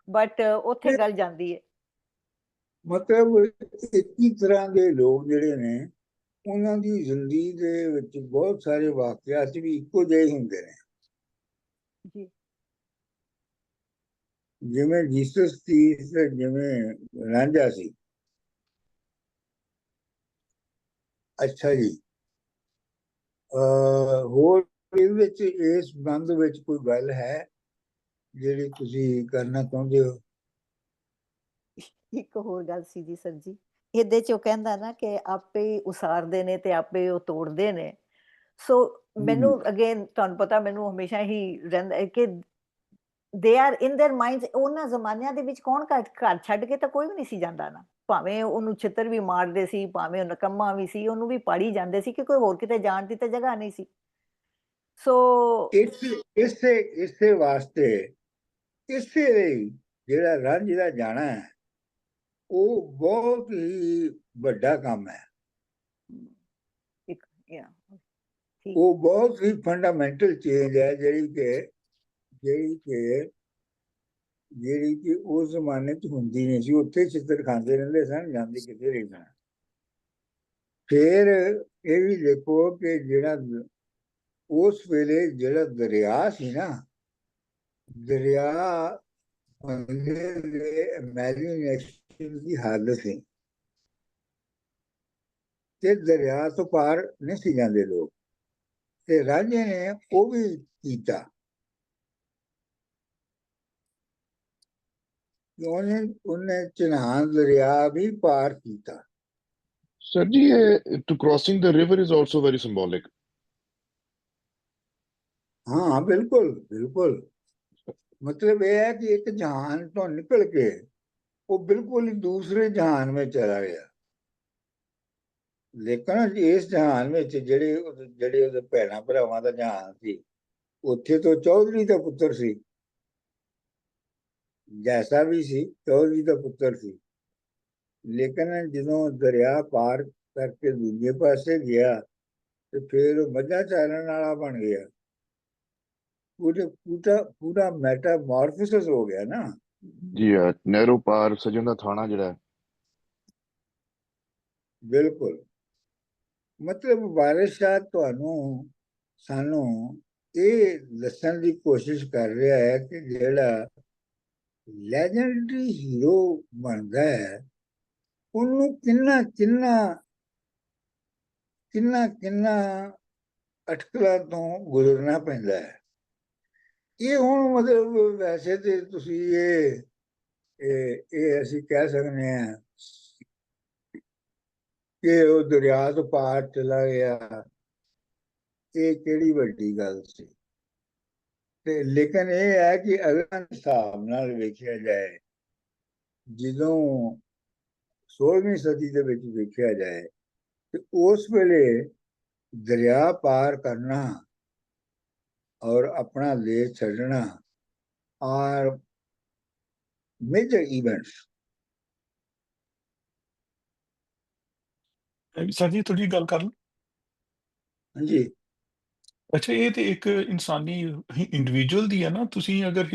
but ਉੱਥੇ ਨਹੀਂ। ਗੱਲ ਜਾਂਦੀ ਹੈ। ਮਤਲਬ ਇੱਕ ਹੀ ਤਰ੍ਹਾਂ ਦੇ ਲੋਕ ਜਿਹੜੇ ਨੇ ਉਹਨਾਂ ਦੀ ਜ਼ਿੰਦਗੀ ਦੇ ਵਿੱਚ ਬਹੁਤ ਸਾਰੇ ਵਾਕਿਆਤ ਵੀ ਇੱਕੋ ਜਿਹੇ ਹੁੰਦੇ ਨੇ। ਜੀ ਜਿਵੇਂ ਜੀਸਸ ਸੀ ਤੇ ਜਿਵੇਂ ਰਾਂਝਾ ਸੀ। ਅੱਛਾ ਜੀ, ਹੋਰ ਇਹਦੇ ਵਿੱਚ ਇਸ ਸੰਬੰਧ ਵਿੱਚ ਕੋਈ ਗੱਲ ਹੈ ਜਿਹੜੀ ਤੁਸੀਂ ਕਰਨਾ ਚਾਹੁੰਦੇ ਹੋ? ਇੱਕ ਹੋਰ ਗੱਲ ਸੀ ਜੀ ਸਰ ਜੀ, ਇਹਦੇ ਚ ਉਹ ਕਹਿੰਦਾ ਨਾ ਕਿ ਆਪੇ ਹੀ ਉਸਾਰਦੇ ਨੇ ਤੇ ਆਪੇ ਉਹ ਤੋੜਦੇ ਨੇ। ਸੋ ਮੈਨੂੰ ਅਗੇਨ ਤੁਹਾਨੂੰ ਪਤਾ, ਮੈਨੂੰ ਹਮੇਸ਼ਾ ਹੀ ਰਹਿੰਦਾ ਹੈ ਕਿ they are in there minds. ਉਹਨਾਂ ਜ਼ਮਾਨਿਆਂ ਦੇ ਵਿੱਚ ਕੌਣ ਘਰ ਛੱਡ ਕੇ ਤਾਂ ਕੋਈ ਵੀ ਨਹੀਂ ਸੀ ਜਾਂਦਾ ਨਾ, ਭਾਵੇਂ ਉਹਨੂੰ ਛਿੱਤਰ ਵੀ ਮਾਰਦੇ ਸੀ, ਭਾਵੇਂ ਉਹ ਨਕੰਮਾ ਵੀ ਸੀ, ਉਹਨੂੰ ਵੀ ਪਾੜੀ ਜਾਂਦੇ ਸੀ ਕਿ ਕੋਈ ਹੋਰ ਕਿਤੇ ਜਾਣ ਦੀ ਤਾਂ ਜਗ੍ਹਾ ਨਹੀਂ ਸੀ। ਸੋ ਇਸੇ ਵਾਸਤੇ ਇਸੇ ਲਈ ਜਿਹੜਾ ਰਾਂਝੇ ਦਾ ਜਾਣਾ ਹੈ ਉਹ ਬਹੁਤ ਹੀ ਵੱਡਾ ਕੰਮ ਹੈ। ਇੱਕ ਠੀਕ ਉਹ ਬਹੁਤ ਹੀ ਫੰਡਾਮੈਂਟਲ ਚੇਂਜ ਹੈ ਜਿਹੜੀ ਕਿ ਉਸ ਜ਼ਮਾਨੇ 'ਚ ਹੁੰਦੀ ਨਹੀਂ ਸੀ। ਉੱਥੇ ਛਿੱਤਰ ਖਾਂਦੇ ਰਹਿੰਦੇ ਸਨ, ਜਾਂਦੇ ਕਿਤੇ ਨਹੀਂ ਸਨ। ਫਿਰ ਇਹ ਵੀ ਦੇਖੋ ਕਿ ਜਿਹੜਾ ਉਸ ਵੇਲੇ ਜਿਹੜਾ ਦਰਿਆ ਸੀ ਨਾ, ਦਰਿਆ ਇਮੈਜਿਨੇਸ਼ਨ ਦੀ ਹੱਦ ਸੀ ਤੇ ਦਰਿਆ ਤੋਂ ਪਾਰ ਨਹੀਂ ਸੀ ਜਾਂਦੇ ਲੋਕ, ਤੇ ਰਾਂਝੇ ਨੇ ਉਹ ਵੀ ਕੀਤਾ। ਉਹਨੇ ਚਨਾਨ ਦਰਿਆ ਵੀ ਪਾਰ ਕੀਤਾ। Sir ji, to crossing the river is also very symbolic. ਹਾਂ ਬਿਲਕੁਲ ਬਿਲਕੁਲ, ਮਤਲਬ ਇਹ ਹੈ ਕਿ ਇੱਕ ਜਹਾਨ ਤੋਂ ਨਿਕਲ ਕੇ ਉਹ ਬਿਲਕੁਲ ਹੀ ਦੂਸਰੇ ਜਹਾਨ ਵਿੱਚ ਚਲਾ ਗਿਆ। ਲੇਕਿਨ ਇਸ ਜਹਾਨ ਵਿੱਚ ਜਿਹੜੇ ਉਹਦੇ ਭੈਣਾਂ ਭਰਾਵਾਂ ਦਾ ਜਹਾਨ ਸੀ, ਉੱਥੇ ਤੋਂ ਚੌਧਰੀ ਦਾ ਪੁੱਤਰ ਸੀ, ਜੈਸਾ ਵੀ ਸੀ ਚੌਧਰੀ ਦਾ ਪੁੱਤਰ ਸੀ। ਲੇਕਿਨ ਜਦੋਂ ਦਰਿਆ ਪਾਰ ਕਰਕੇ ਦੂਜੇ ਪਾਸੇ ਗਿਆ ਤੇ ਫਿਰ ਉਹ ਮੱਝਾਂ ਚਾਰਨ ਵਾਲਾ ਬਣ ਗਿਆ। ਪੂਰਾ ਮੈਟਾਮੋਰਫੋਸਿਸ ਹੋ ਗਿਆ ਨਾ। ਜੀ ਨਹਿਰੂ ਪਾਰ ਸਜਣ ਦਾ ਥਾਣਾ ਜਿਹੜਾ ਹੈ। ਬਿਲਕੁਲ, ਮਤਲਬ ਵਾਰਿਸ ਸ਼ਾਹ ਸਾਨੂੰ ਇਹ ਦੱਸਣ ਦੀ ਕੋਸ਼ਿਸ਼ ਕਰ ਰਿਹਾ ਹੈ ਕਿ ਜਿਹੜਾ ਲੈਜੈਂਡਰੀ ਹੀਰੋ ਬਣਦਾ ਹੈ ਉਹਨੂੰ ਕਿੰਨਾ ਅਟਕਲਾਂ ਤੋਂ ਗੁਜ਼ਰਨਾ ਪੈਂਦਾ ਹੈ। ਇਹ ਹੁਣ ਮਤਲਬ ਵੈਸੇ ਤੇ ਤੁਸੀਂ ਇਹ ਅਸੀਂ ਕਹਿ ਸਕਦੇ ਹਾਂ ਕਿ ਉਹ ਦਰਿਆ ਤੋਂ ਪਾਰ ਚਲਾ ਗਿਆ, ਇਹ ਕਿਹੜੀ ਵੱਡੀ ਗੱਲ ਸੀ। ਤੇ ਲੇਕਿਨ ਇਹ ਹੈ ਕਿ ਅਗਰ ਹਿਸਾਬ ਨਾਲ ਵੇਖਿਆ ਜਾਏ, ਜਦੋਂ 16ਵੀਂ ਸਦੀ ਦੇ ਵਿੱਚ ਵੇਖਿਆ ਜਾਏ ਤੇ ਉਸ ਵੇਲੇ ਦਰਿਆ ਪਾਰ ਕਰਨਾ ਔਰ ਆਪਣਾ ਦੇਸ਼ ਛੱਡਣਾ ਆਰ ਮੇਜਰ ਇਵੈਂਟਸ। ਸਰ ਜੀ ਥੋੜੀ ਗੱਲ ਕਰ ਲਓ। ਹਾਂਜੀ, ਅੱਛਾ, ਇਹ ਤੇ ਇੱਕ ਇਨਸਾਨੀ ਇੰਡੀਵਿਜੂਅਲ ਦੀ ਹੈ ਨਾ। ਤੁਸੀਂ ਅਗਰ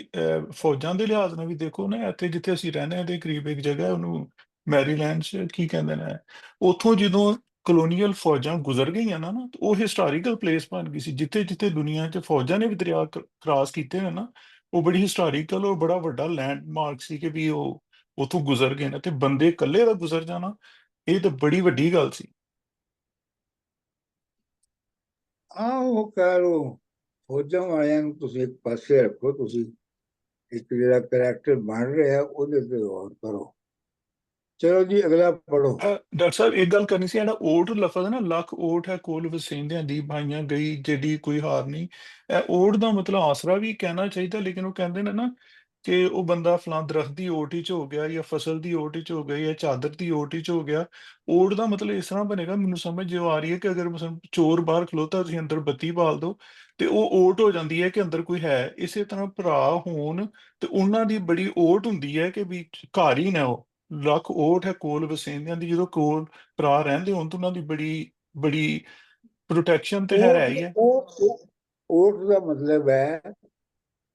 ਫੌਜਾਂ ਦੇ ਲਿਹਾਜ਼ ਨਾਲ ਵੀ ਦੇਖੋ ਨਾ, ਇੱਥੇ ਜਿੱਥੇ ਅਸੀਂ ਰਹਿੰਦੇ ਹਾਂ ਦੇ ਕਰੀਬ ਇੱਕ ਜਗ੍ਹਾ ਹੈ, ਉਹਨੂੰ ਮੈਰੀਲੈਂਡ 'ਚ ਕੀ ਕਹਿੰਦੇ ਨੇ, ਉੱਥੋਂ ਜਦੋਂ ਕਲੋਨੀਅਲ ਫੌਜਾਂ ਗੁਜ਼ਰ ਗਈਆਂ ਨਾ, ਉਹ ਹਿਸਟੋਰੀਕਲ ਪਲੇਸ ਬਣ ਗਈ ਸੀ। ਜਿੱਥੇ ਜਿੱਥੇ ਦੁਨੀਆ 'ਚ ਫੌਜਾਂ ਨੇ ਵੀ ਦਰਿਆ ਕ੍ਰਾਸ ਕੀਤੇ ਨੇ ਨਾ, ਉਹ ਬੜੀ ਹਿਸਟੋਰੀਕਲ ਔਰ ਬੜਾ ਵੱਡਾ ਲੈਂਡਮਾਰਕ ਸੀ ਕਿ ਵੀ ਉਹ ਉੱਥੋਂ ਗੁਜ਼ਰ ਗਏ ਨੇ। ਤੇ ਬੰਦੇ ਇਕੱਲੇ ਦਾ ਗੁਜ਼ਰ ਜਾਣਾ, ਇਹ ਤਾਂ ਬੜੀ ਵੱਡੀ ਗੱਲ ਸੀ। ਉਹ ਕਹਿ ਲਓ ਫੌਜਾਂ ਵਾਲਿਆਂ ਨੂੰ ਤੁਸੀਂ ਇੱਕ ਪਾਸੇ ਰੱਖੋ, ਤੁਸੀਂ ਇੱਕ ਜਿਹੜਾ ਕਰੈਕਟਰ ਬਣ ਰਿਹਾ ਉਹਦੇ ਤੇ ਗੌਰ ਕਰੋ। ਚਲੋ ਜੀ ਅਗਲਾ ਪੜੋ। ਡਾਕਟਰ ਸਾਹਿਬ ਇੱਕ ਗੱਲ ਕਰਨੀ ਸੀ, ਜਿਹੜਾ ਓਟ ਲਫ਼ਜ਼ ਹੈ ਨਾ, ਲੱਖ ਓਟ ਹੈ ਕੋਲ ਵਸੇਂਦਿਆਂ ਦੀ ਭਾਈਆਂ ਗਈ ਜਿਹੜੀ ਕੋਈ ਹਾਰ ਨਹੀਂ। ਇਹ ਓਟ ਦਾ ਮਤਲਬ ਆਸਰਾ ਵੀ ਕਹਿਣਾ ਚਾਹੀਦਾ, ਲੇਕਿਨ ਉਹ ਕਹਿੰਦੇ ਨੇ ਨਾ ਕਿ ਉਹ ਬੰਦਾ ਫਲਾਂ ਦਰਖਤ ਦੀ ਓਟ 'ਚ ਹੋ ਗਿਆ ਜਾਂ ਫਸਲ ਦੀ ਓਟ 'ਚ ਹੋ ਗਿਆ ਜਾਂ ਚਾਦਰ ਦੀ ਓਟ 'ਚ ਹੋ ਗਿਆ। ਓਟ ਦਾ ਮਤਲਬ ਇਸ ਤਰ੍ਹਾਂ ਬਣੇਗਾ, ਮੈਨੂੰ ਸਮਝ ਜੋ ਆ ਰਹੀ ਹੈ ਕਿ ਅਗਰ ਮਸਲਨ ਚੋਰ ਬਾਹਰ ਖਲੋਤਾ ਤੁਸੀਂ ਅੰਦਰ ਬੱਤੀ ਬਾਲ ਦਿਓ ਤੇ ਉਹ ਓਟ ਹੋ ਜਾਂਦੀ ਹੈ ਕਿ ਅੰਦਰ ਕੋਈ ਹੈ। ਇਸੇ ਤਰ੍ਹਾਂ ਭਰਾ ਹੋਣ ਤੇ ਉਹਨਾਂ ਦੀ ਬੜੀ ਓਟ ਹੁੰਦੀ ਹੈ ਕਿ ਵੀ ਘਰ ਹੀ ਨਾ ਉਹ ਲੱਖ ਓਟ ਹੈ ਕੋਲ ਵਸੇਂਦਿਆਂ ਦੀ, ਜਦੋਂ ਕੋਲ ਭਰਾ ਰਹਿੰਦੇ ਹੋਣ ਤਾਂ ਉਹਨਾਂ ਦੀ ਬੜੀ ਪ੍ਰੋਟੈਕਸ਼ਨ ਤੇ ਹੈ ਹੀ ਹੈ। ਓਟ ਦਾ ਮਤਲਬ ਹੈ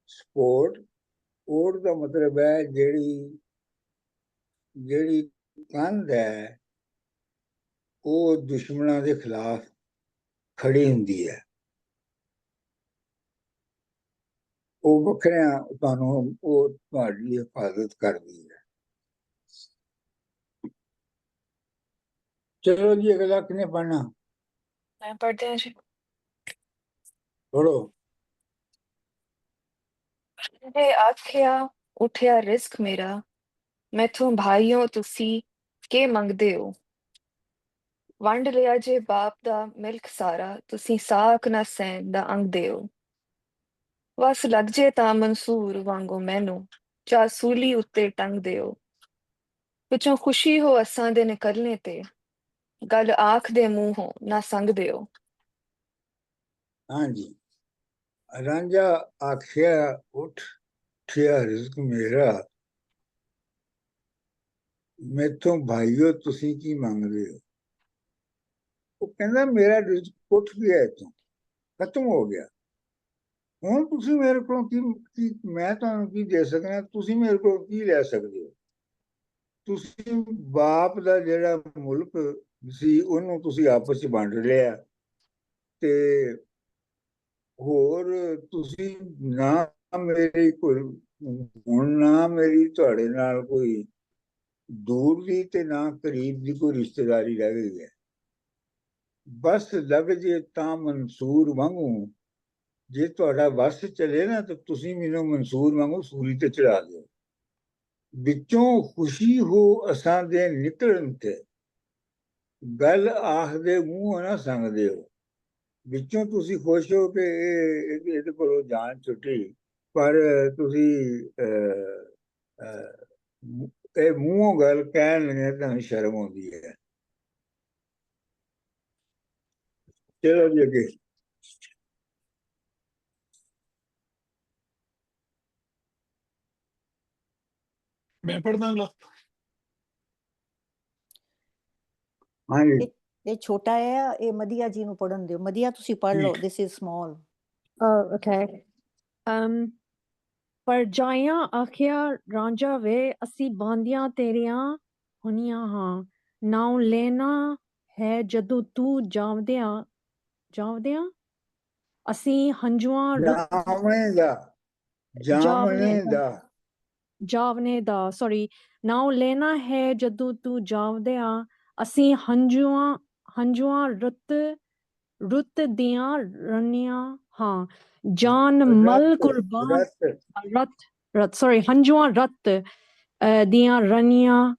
ਸਪੋਰਟ। ਓਟ ਦਾ ਮਤਲਬ ਹੈ ਜਿਹੜੀ ਕੰਧ ਹੈ ਉਹ ਦੁਸ਼ਮਣਾਂ ਦੇ ਖਿਲਾਫ ਖੜੀ ਹੁੰਦੀ ਹੈ। ਉਹ ਵੱਖਰਿਆਂ ਤੁਹਾਨੂੰ ਉਹ ਤੁਹਾਡੀ ਹਿਫਾਜ਼ਤ ਕਰਦੀ ਹੈ। ਚਲੋ ਜੀ ਅਗਲਾ ਕਿਨੇ ਪੜ੍ਹਨਾ? मैं पढ़ते हैं जी। पढ़ो। जे आखिया उठिया रिस्क मेरा, मैथों भाइयों तुसी के मंगदे हो। वंड लिया जे बाप दा मिल्क सारा, तुसी साक ना सैन दा अंगदे हो। वस लग जे ता मंसूर वांगो मैनू, चा सूली उत्ते टंगदे हो। पिछों खुशी हो असां दे निकलने ते, गल आख दे मूंहों ना संगदे हो। हाँ जी। रांझा आखिया उठिया रिस्क मेरा, मैथों भाइयों तुसी की मंगदे हो। वो कहना मेरा रिस्क उठ गया इतों, खत्म हो गया। ਹੁਣ ਤੁਸੀਂ ਮੇਰੇ ਕੋਲੋਂ ਕੀ ਮੈਂ ਤੁਹਾਨੂੰ ਕੀ ਦੇ ਸਕਦਾ, ਤੁਸੀਂ ਮੇਰੇ ਕੋਲੋਂ ਕੀ ਲੈ ਸਕਦੇ ਹੋ? ਤੁਸੀਂ ਬਾਪ ਦਾ ਜਿਹੜਾ ਮੁਲਕ ਸੀ ਉਹਨੂੰ ਤੁਸੀਂ ਆਪਸ ਚ ਵੰਡ ਲਿਆ ਤੇ ਹੋਰ ਤੁਸੀਂ ਨਾ ਮੇਰੀ ਕੋਈ ਹੁਣ ਨਾ ਮੇਰੀ ਤੁਹਾਡੇ ਨਾਲ ਕੋਈ ਦੂਰ ਦੀ ਤੇ ਨਾ ਕਰੀਬ ਦੀ ਕੋਈ ਰਿਸ਼ਤੇਦਾਰੀ ਰਹਿ ਗਈ ਹੈ। ਬਸ ਲੱਗ ਜੇ ਤਾਂ ਮਨਸੂਰ ਵਾਂਗੂ, ਜੇ ਤੁਹਾਡਾ ਵਸ ਚਲੇ ਨਾ ਤਾਂ ਤੁਸੀਂ ਮੈਨੂੰ ਮਨਸੂਰ ਵਾਂਗੂ ਸੂਲੀ ਤੇ ਚੜਾ ਦਿਓ। ਵਿੱਚੋਂ ਖੁਸ਼ੀ ਹੋ ਅਸਾਂ ਦੇ ਨਿਕਲਣ ਤੇ, ਗੱਲ ਆਖਦੇ ਮੂੰਹ ਨਾ ਸੰਗਦੇ ਹੋ। ਵਿੱਚੋਂ ਤੁਸੀਂ ਖੁਸ਼ ਹੋ ਕਿ ਇਹਦੇ ਕੋਲੋਂ ਜਾਨ ਛੁੱਟੀ, ਪਰ ਤੁਸੀਂ ਇਹ ਮੂੰਹੋਂ ਗੱਲ ਕਹਿਣ ਲੱਗੇ ਤਾਂ ਸ਼ਰਮ ਆਉਂਦੀ ਹੈ। ਚਲੋ ਜੀ ਅੱਗੇ। ਮੈਂ ਪੜ੍ਹਦਾ ਅਗਲਾ। ਹਾਂਜੀ ਇਹ ਛੋਟਾ ਹੈ, ਇਹ ਮਦੀਆ ਜੀ ਨੂੰ ਪੜਨ ਦਿਓ। ਮਦੀਆ ਤੁਸੀਂ ਪੜ੍ਹ ਲਓ, ਠੀਕ। This is small. Okay. ਪਰ ਜਾਇਆ ਆਖਿਆ ਰਾਂਝਾ ਵੇ, ਅਸੀਂ ਬਾਂਦੀਆਂ ਤੇਰੀਆਂ ਹੋਣੀਆਂ ਹਾਂ। ਨਾਉ ਲੈਣਾ ਹੈ ਜਦੋਂ ਤੂੰ ਜਾਵਦਿਆਂ ਅਸੀਂ ਹੰਝੂਆਂ ਰੁੱਤ ਜਾਵਨੇ ਦਾ ਸੌਰੀ ਨਾਉ ਲੈਣਾ ਹੈ ਜਦੋਂ ਤੂੰ ਜਾਵਦਿਆਂ ਅਸੀਂ ਹੰਝੂਆਂ ਰੁੱਤ ਦੀਆਂ ਰਣੀਆਂ ਹਾਂ। ਜਾਨ ਮਲ ਕੁਰਬਾਨ ਹੰਝੂਆਂ ਰਤ ਦੀਆਂ ਰਣੀਆਂ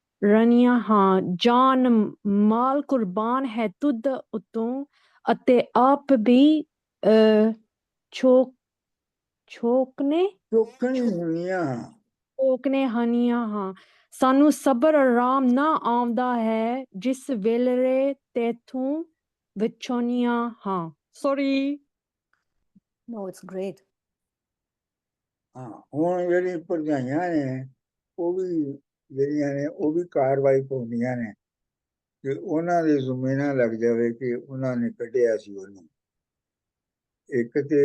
ਹਾਂ। ਜਾਨ ਮਾਲ ਕੁਰਬਾਨ ਹੈ ਤੁਧ ਉਤੋਂ, ਅਤੇ ਆਪ ਵੀ ਛੋਕਨੇ ਹਨੀਆਂ ਹਾਂ। ਸਾਨੂੰ ਸਬਰ ਆਰਾਮ ਨਾ ਆਉਂਦਾ ਹੈ, ਜਿਸ ਵੇਲੇ ਤੇਥੋਂ ਵਿਛੋਨੀਆਂ ਹਾਂ। ਸੌਰੀ। No it's great. ਹਾਂ ਹੁਣ ਜਿਹੜੀ ਭਰਜਾਈਆਂ ਨੇ ਉਹ ਵੀ ਜਿਹੜੀਆਂ ਨੇ ਉਹ ਵੀ ਕਾਰਵਾਈ ਪਾਉਂਦੀਆਂ ਨੇ ਕਿ ਉਹਨਾਂ ਦੇ ਜ਼ੁਮੇ ਨਾ ਲੱਗ ਜਾਵੇ ਕਿ ਉਹਨਾਂ ਨੇ ਕੱਢਿਆ ਸੀ ਉਹਨੂੰ। ਇੱਕ ਤੇ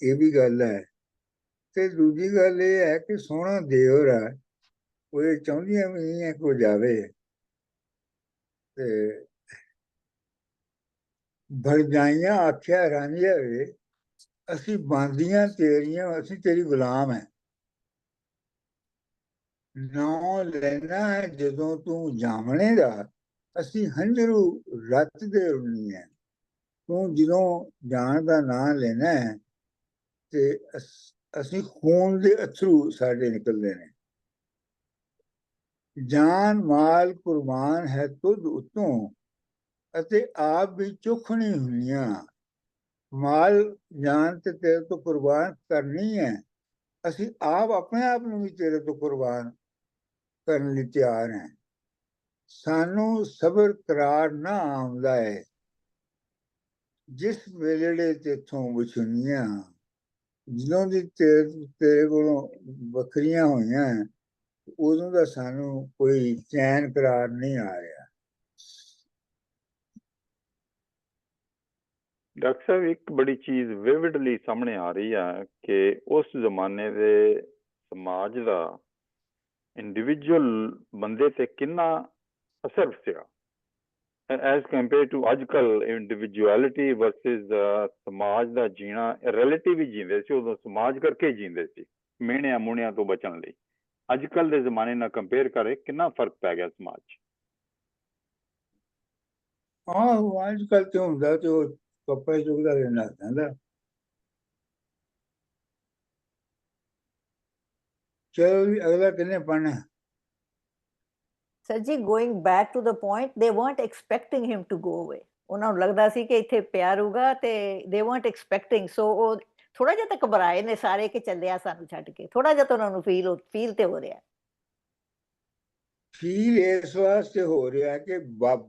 ਇਹ ਵੀ ਗੱਲ ਹੈ, ਤੇ ਦੂਜੀ ਗੱਲ ਇਹ ਹੈ ਕਿ ਸੋਹਣਾ ਦਿਓਰ ਹੈ, ਉਹ ਇਹ ਚਾਹੁੰਦੀਆਂ ਵੀ ਨਹੀਂ ਹੈ ਕਿ ਉਹ ਜਾਵੇ। ਤੇ ਭਰਜਾਈਆਂ ਆਖਿਆ ਰਾਂਝਿਆ ਵੇ, ਅਸੀਂ ਬਾਂਦੀਆਂ ਤੇਰੀਆਂ, ਅਸੀਂ ਤੇਰੀ ਗੁਲਾਮ ਹੈ। ਨਾਂ ਲੈਣਾ ਹੈ ਜਦੋਂ ਤੂੰ ਜਾਵਣੇ ਦਾ, ਅਸੀਂ ਹੰਝਰੂ ਰੱਤ ਦੇ ਰੁਣੀ ਹੈ। ਤੂੰ ਜਦੋਂ ਜਾਣ ਦਾ ਨਾਂ ਲੈਣਾ ਹੈ ਤੇ ਅਸੀਂ ਖੂਨ ਦੇ ਅਥਰੂ ਸਾਡੇ ਨਿਕਲਦੇ ਨੇ। ਜਾਨ ਮਾਲ ਕੁਰਬਾਨ ਹੈ ਤੁਧ ਉਤੋਂ, ਅਤੇ ਆਪ ਵੀ ਚੁੱਕਣੀ ਹੁੰਦੀਆਂ। ਮਾਲ ਜਾਨ ਤੇ ਤੇਰੇ ਤੋਂ ਕੁਰਬਾਨ ਕਰਨੀ ਹੈ, ਅਸੀਂ ਆਪ ਆਪਣੇ ਆਪ ਨੂੰ ਵੀ ਤੇਰੇ ਤੋਂ ਕੁਰਬਾਨ ਕਰਨ ਲਈ ਤਿਆਰ ਹਾਂ। ਸਾਨੂੰ ਸਬਰ ਕਰਾਰ ਨਾ ਆਉਂਦਾ ਹੈ, ਜਿਸ ਵੇਲੇ ਤੇਥੋਂ ਵਿਛੁੰਨੀਆਂ, ਜਦੋਂ ਦੀ ਤੇਰੇ ਕੋਲੋਂ ਵੱਖਰੀਆਂ ਹੋਈਆਂ, ਉਦੋਂ ਦਾ ਸਾਨੂੰ ਕੋਈ ਚੈਨ ਕਰਾਰ ਨਹੀਂ ਆ ਰਿਹਾ। ਡਾਕਟਰ ਸਾਹਿਬ, ਇੱਕ ਬੜੀ ਚੀਜ਼ ਵਿਵਿਡਲੀ ਸਾਹਮਣੇ ਆ ਰਹੀ ਆ ਕਿ ਉਸ ਜ਼ਮਾਨੇ ਦੇ ਸਮਾਜ ਦਾ ਇੰਡੀਵਿਜੂਅਲ ਬੰਦੇ ਤੇ ਕਿੰਨਾ ਅਸਰ ਪਿਆ ਐਜ਼ ਕੰਪੇਅਰ ਟੂ ਅੱਜ ਕੱਲ੍ਹ ਇੰਡੀਵਿਜੂਅਲਿਟੀ ਵਰਸਿਸ ਸਮਾਜ ਦਾ ਜੀਣਾ। ਰਿਲੇਟਿਵ ਹੀ ਜੀਂਦੇ ਸੀ ਉਦੋਂ, ਸਮਾਜ ਕਰਕੇ ਜੀਂਦੇ ਸੀ ਮਿਹਣਿਆਂ ਮੁਹਣਿਆਂ ਤੋਂ ਬਚਣ ਲਈ। ਅੱਜ ਕੱਲ੍ਹ ਦੇ ਜ਼ਮਾਨੇ ਨਾਲ ਕੰਪੇਅਰ ਕਰੇ ਕਿੰਨਾ ਫਰਕ ਪੈ ਗਿਆ ਸਮਾਜ 'ਚ। ਹਾਂ, ਅੱਜ ਕੱਲ੍ਹ ਤੇ ਹੁੰਦਾ ਤੇ ਉਹ ਕੱਪੜੇ ਚੁੱਕਦਾ ਰਹਿਣਾ ਕਹਿੰਦਾ। ਚਲੋ ਵੀ ਅਗਲਾ ਕਿੰਨੇ ਪੜ੍ਹਨਾ? Sir ji, going back to the point, they weren't expecting him to go away। ਉਹਨਾਂ ਨੂੰ ਲੱਗਦਾ ਸੀ ਕਿ ਇੱਥੇ ਪਿਆਰ ਹੋਊਗਾ ਤੇ ਦੇ weren't expecting, ਸੋ ਉਹ ਥੋੜਾ ਜਿਹਾ ਤਾਂ ਘਬਰਾਏ ਨੇ ਸਾਰੇ ਕਿ ਚੱਲਿਆ ਸਾਨੂੰ ਛੱਡ ਕੇ। ਥੋੜਾ ਜਿਹਾ ਤਾਂ ਉਹਨਾਂ ਨੂੰ ਫੀਲ ਤੇ ਹੋ ਰਿਹਾ। ਫੀਲ ਇਸ ਵਾਸਤੇ ਹੋ ਰਿਹਾ ਕਿ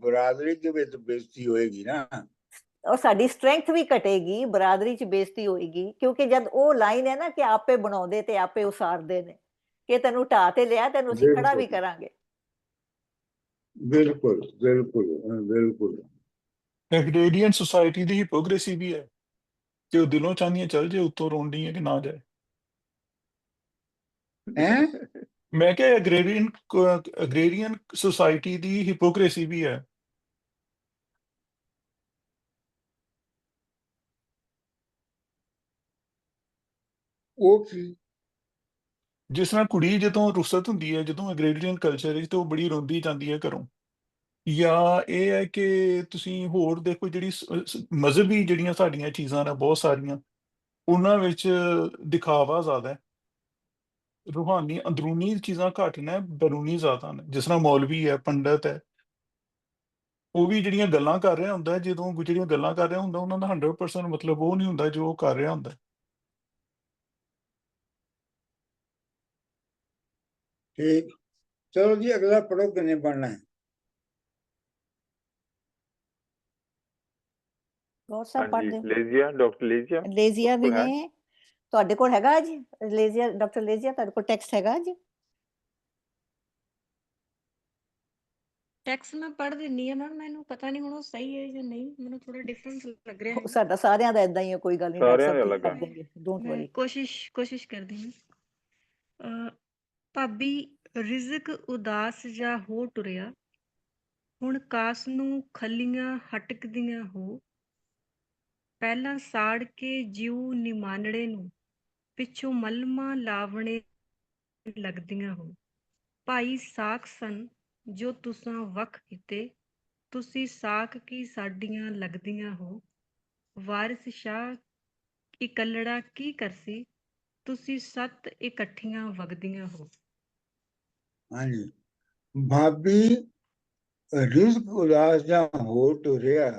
ਬਰਾਦਰੀ ਦੇ ਵਿੱਚ ਬੇਇੱਜ਼ਤੀ ਹੋਏਗੀ ਨਾ, ਔਰ ਸਾਡੀ ਸਟਰੈਂਥ ਵੀ ਘਟੇਗੀ, ਬਰਾਦਰੀ 'ਚ ਬੇਇੱਜ਼ਤੀ ਹੋਏਗੀ। ਕਿਉਂਕਿ ਜਦ ਉਹ ਲਾਈਨ ਹੈ ਨਾ ਕਿ ਆਪੇ ਬਣਾਉਂਦੇ ਤੇ ਆਪੇ ਉਸਾਰਦੇ ਨੇ, ਕਿ ਤੈਨੂੰ ਢਾਹ ਤੇ ਲਿਆ, ਤੈਨੂੰ ਅਸੀਂ ਖੜਾ ਵੀ ਕਰਾਂਗੇ। ਬਿਲਕੁਲ ਬਿਲਕੁਲ ਬਿਲਕੁਲ। ਐਗਰੇਰੀਅਨ ਸੁਸਾਇਟੀ ਦੀ ਹਿਪੋਕ੍ਰੇਸੀ ਵੀ ਹੈ ਕਿ ਉਹ ਦਿਲੋਂ ਚਾਹੁੰਦੀਆਂ ਚੱਲ ਜੇ, ਉੱਤੋਂ ਰੋਂਦੀ ਹੈ ਕਿ ਨਾ ਜਾਏ। ਹੈਂ? ਮੈਂ ਕਿਹਾ ਐਗਰੇਰੀਅਨ ਸੁਸਾਇਟੀ ਦੀ ਹਿਪੋਕ੍ਰੇਸੀ ਵੀ ਹੈ। ਉਹ ਕੀ? ਜਿਸ ਤਰ੍ਹਾਂ ਕੁੜੀ ਜਦੋਂ ਰੁਖਸਤ ਹੁੰਦੀ ਹੈ, ਜਦੋਂ ਐਗਰੇਰੀਅਨ ਕਲਚਰ ਵਿੱਚ, ਤਾਂ ਉਹ ਬੜੀ ਰੋਂਦੀ ਜਾਂਦੀ ਹੈ ਘਰੋਂ। ਜਾਂ ਇਹ ਹੈ ਕਿ ਤੁਸੀਂ ਹੋਰ ਦੇਖੋ, ਜਿਹੜੀ ਮਜ਼ਹਬੀ ਜਿਹੜੀਆਂ ਸਾਡੀਆਂ ਚੀਜ਼ਾਂ ਨੇ ਬਹੁਤ ਸਾਰੀਆਂ, ਉਹਨਾਂ ਵਿੱਚ ਦਿਖਾਵਾ ਜ਼ਿਆਦਾ ਹੈ, ਰੂਹਾਨੀ ਅੰਦਰੂਨੀ ਚੀਜ਼ਾਂ ਘੱਟ ਨੇ, ਬਰੂਨੀ ਜ਼ਿਆਦਾ ਨੇ। ਜਿਸ ਤਰ੍ਹਾਂ ਮੌਲਵੀ ਹੈ, ਪੰਡਤ ਹੈ, ਉਹ ਵੀ ਜਿਹੜੀਆਂ ਗੱਲਾਂ ਕਰ ਰਿਹਾ ਹੁੰਦਾ, ਜਦੋਂ ਜਿਹੜੀਆਂ ਗੱਲਾਂ ਕਰ ਰਿਹਾ ਹੁੰਦਾ, ਉਹਨਾਂ ਦਾ 100% ਮਤਲਬ ਉਹ ਨਹੀਂ ਹੁੰਦਾ ਜੋ ਉਹ ਕਰ ਰਿਹਾ ਹੁੰਦਾ। ਠੀਕ, ਚਲੋ ਜੀ ਅਗਲਾ ਪੜੋ, ਕਿੰਨੇ ਪੜ੍ਹਨਾ ਹੈ? ਗੌਰ ਸਾਹਿਬ ਹਾਂਜੀ, ਪੜ੍ਹਦੇ ਲੇਜ਼ੀਆ, ਡਾਕਟਰ ਲੇਜ਼ੀਆ ਲੇਜ਼ੀਆ ਵੀ ਕੋਲ ਹੈ? ਨੇ। ਤੁਹਾਡੇ ਕੋਲ ਹੈਗਾ ਅੱਜ ਲੇਜ਼ੀਆ? ਡਾਕਟਰ ਲੇਜ਼ੀਆ, ਤੁਹਾਡੇ ਕੋਲ ਟੈਕਸਟ ਹੈਗਾ ਅੱਜ? ਟੈਕਸਟ ਮੈਂ ਪੜ੍ਹ ਦਿੰਨੀ ਆ ਮੈਮ, ਮੈਨੂੰ ਪਤਾ ਨਹੀਂ ਹੁਣ ਉਹ ਸਹੀ ਹੈ ਜਾਂ ਨਹੀਂ, ਮੈਨੂੰ ਥੋੜਾ ਡਿਫਰੈਂਸ ਲੱਗ ਰਿਹਾ ਹੈ। ਸਾਡਾ ਸਾਰਿਆਂ ਦਾ ਏਦਾਂ ਹੀ ਹੈ, ਕੋਈ ਗੱਲ ਨਹੀਂ, ਡਾਕਟਰ ਸਾਰਿਆਂ ਸਾਹਿਬ ਦੇ ਠੀਕ ਅਲੱਗ ਕਰ ਆ। ਦੇਣਗੇ, ਡੋਂਟ ਮੈਂ ਵਰੀ। ਕੋਸ਼ਿਸ਼ ਕਰਦੀ ਹਾਂ। ਭਾਬੀ, ਰਿਜ਼ਕ ਉਦਾਸ ਜਾ ਹੋ ਟੁਰਿਆ, ਹੁਣ ਕਾਸ ਨੂੰ ਖੱਲੀਆਂ ਹਟਕਦੀਆਂ ਹੋ, ਪਹਿਲਾਂ ਸਾੜ ਕੇ ਜਿਉ ਨਿਮਾਨੜੇ ਨੂੰ, ਪਿੱਛੋਂ ਮਲਮਾ ਲਾਵਣੇ ਲੱਗਦੀਆਂ ਹੋ। ਭਾਈ ਸਾਖ ਸਨ ਜੋ ਤੁਸਾਂ ਵੱਖ ਕੀਤੇ, ਤੁਸੀਂ ਸਾਖ ਕੀ ਸਾਡੀਆਂ ਲੱਗਦੀਆਂ ਹੋ। ਵਾਰਿਸ ਸ਼ਾਹ ਇਕੱਲੜਾ ਕੀ ਕਰਸੀ, ਤੁਸੀਂ ਸੱਤ ਇਕੱਠੀਆਂ ਵਗਦੀਆਂ ਹੋ। ਹਾਂਜੀ, ਭਾਬੀ ਰਿਜ਼ਕ ਉਦਾਸ ਜਾਂ ਹੋ ਟੁਰਿਆ,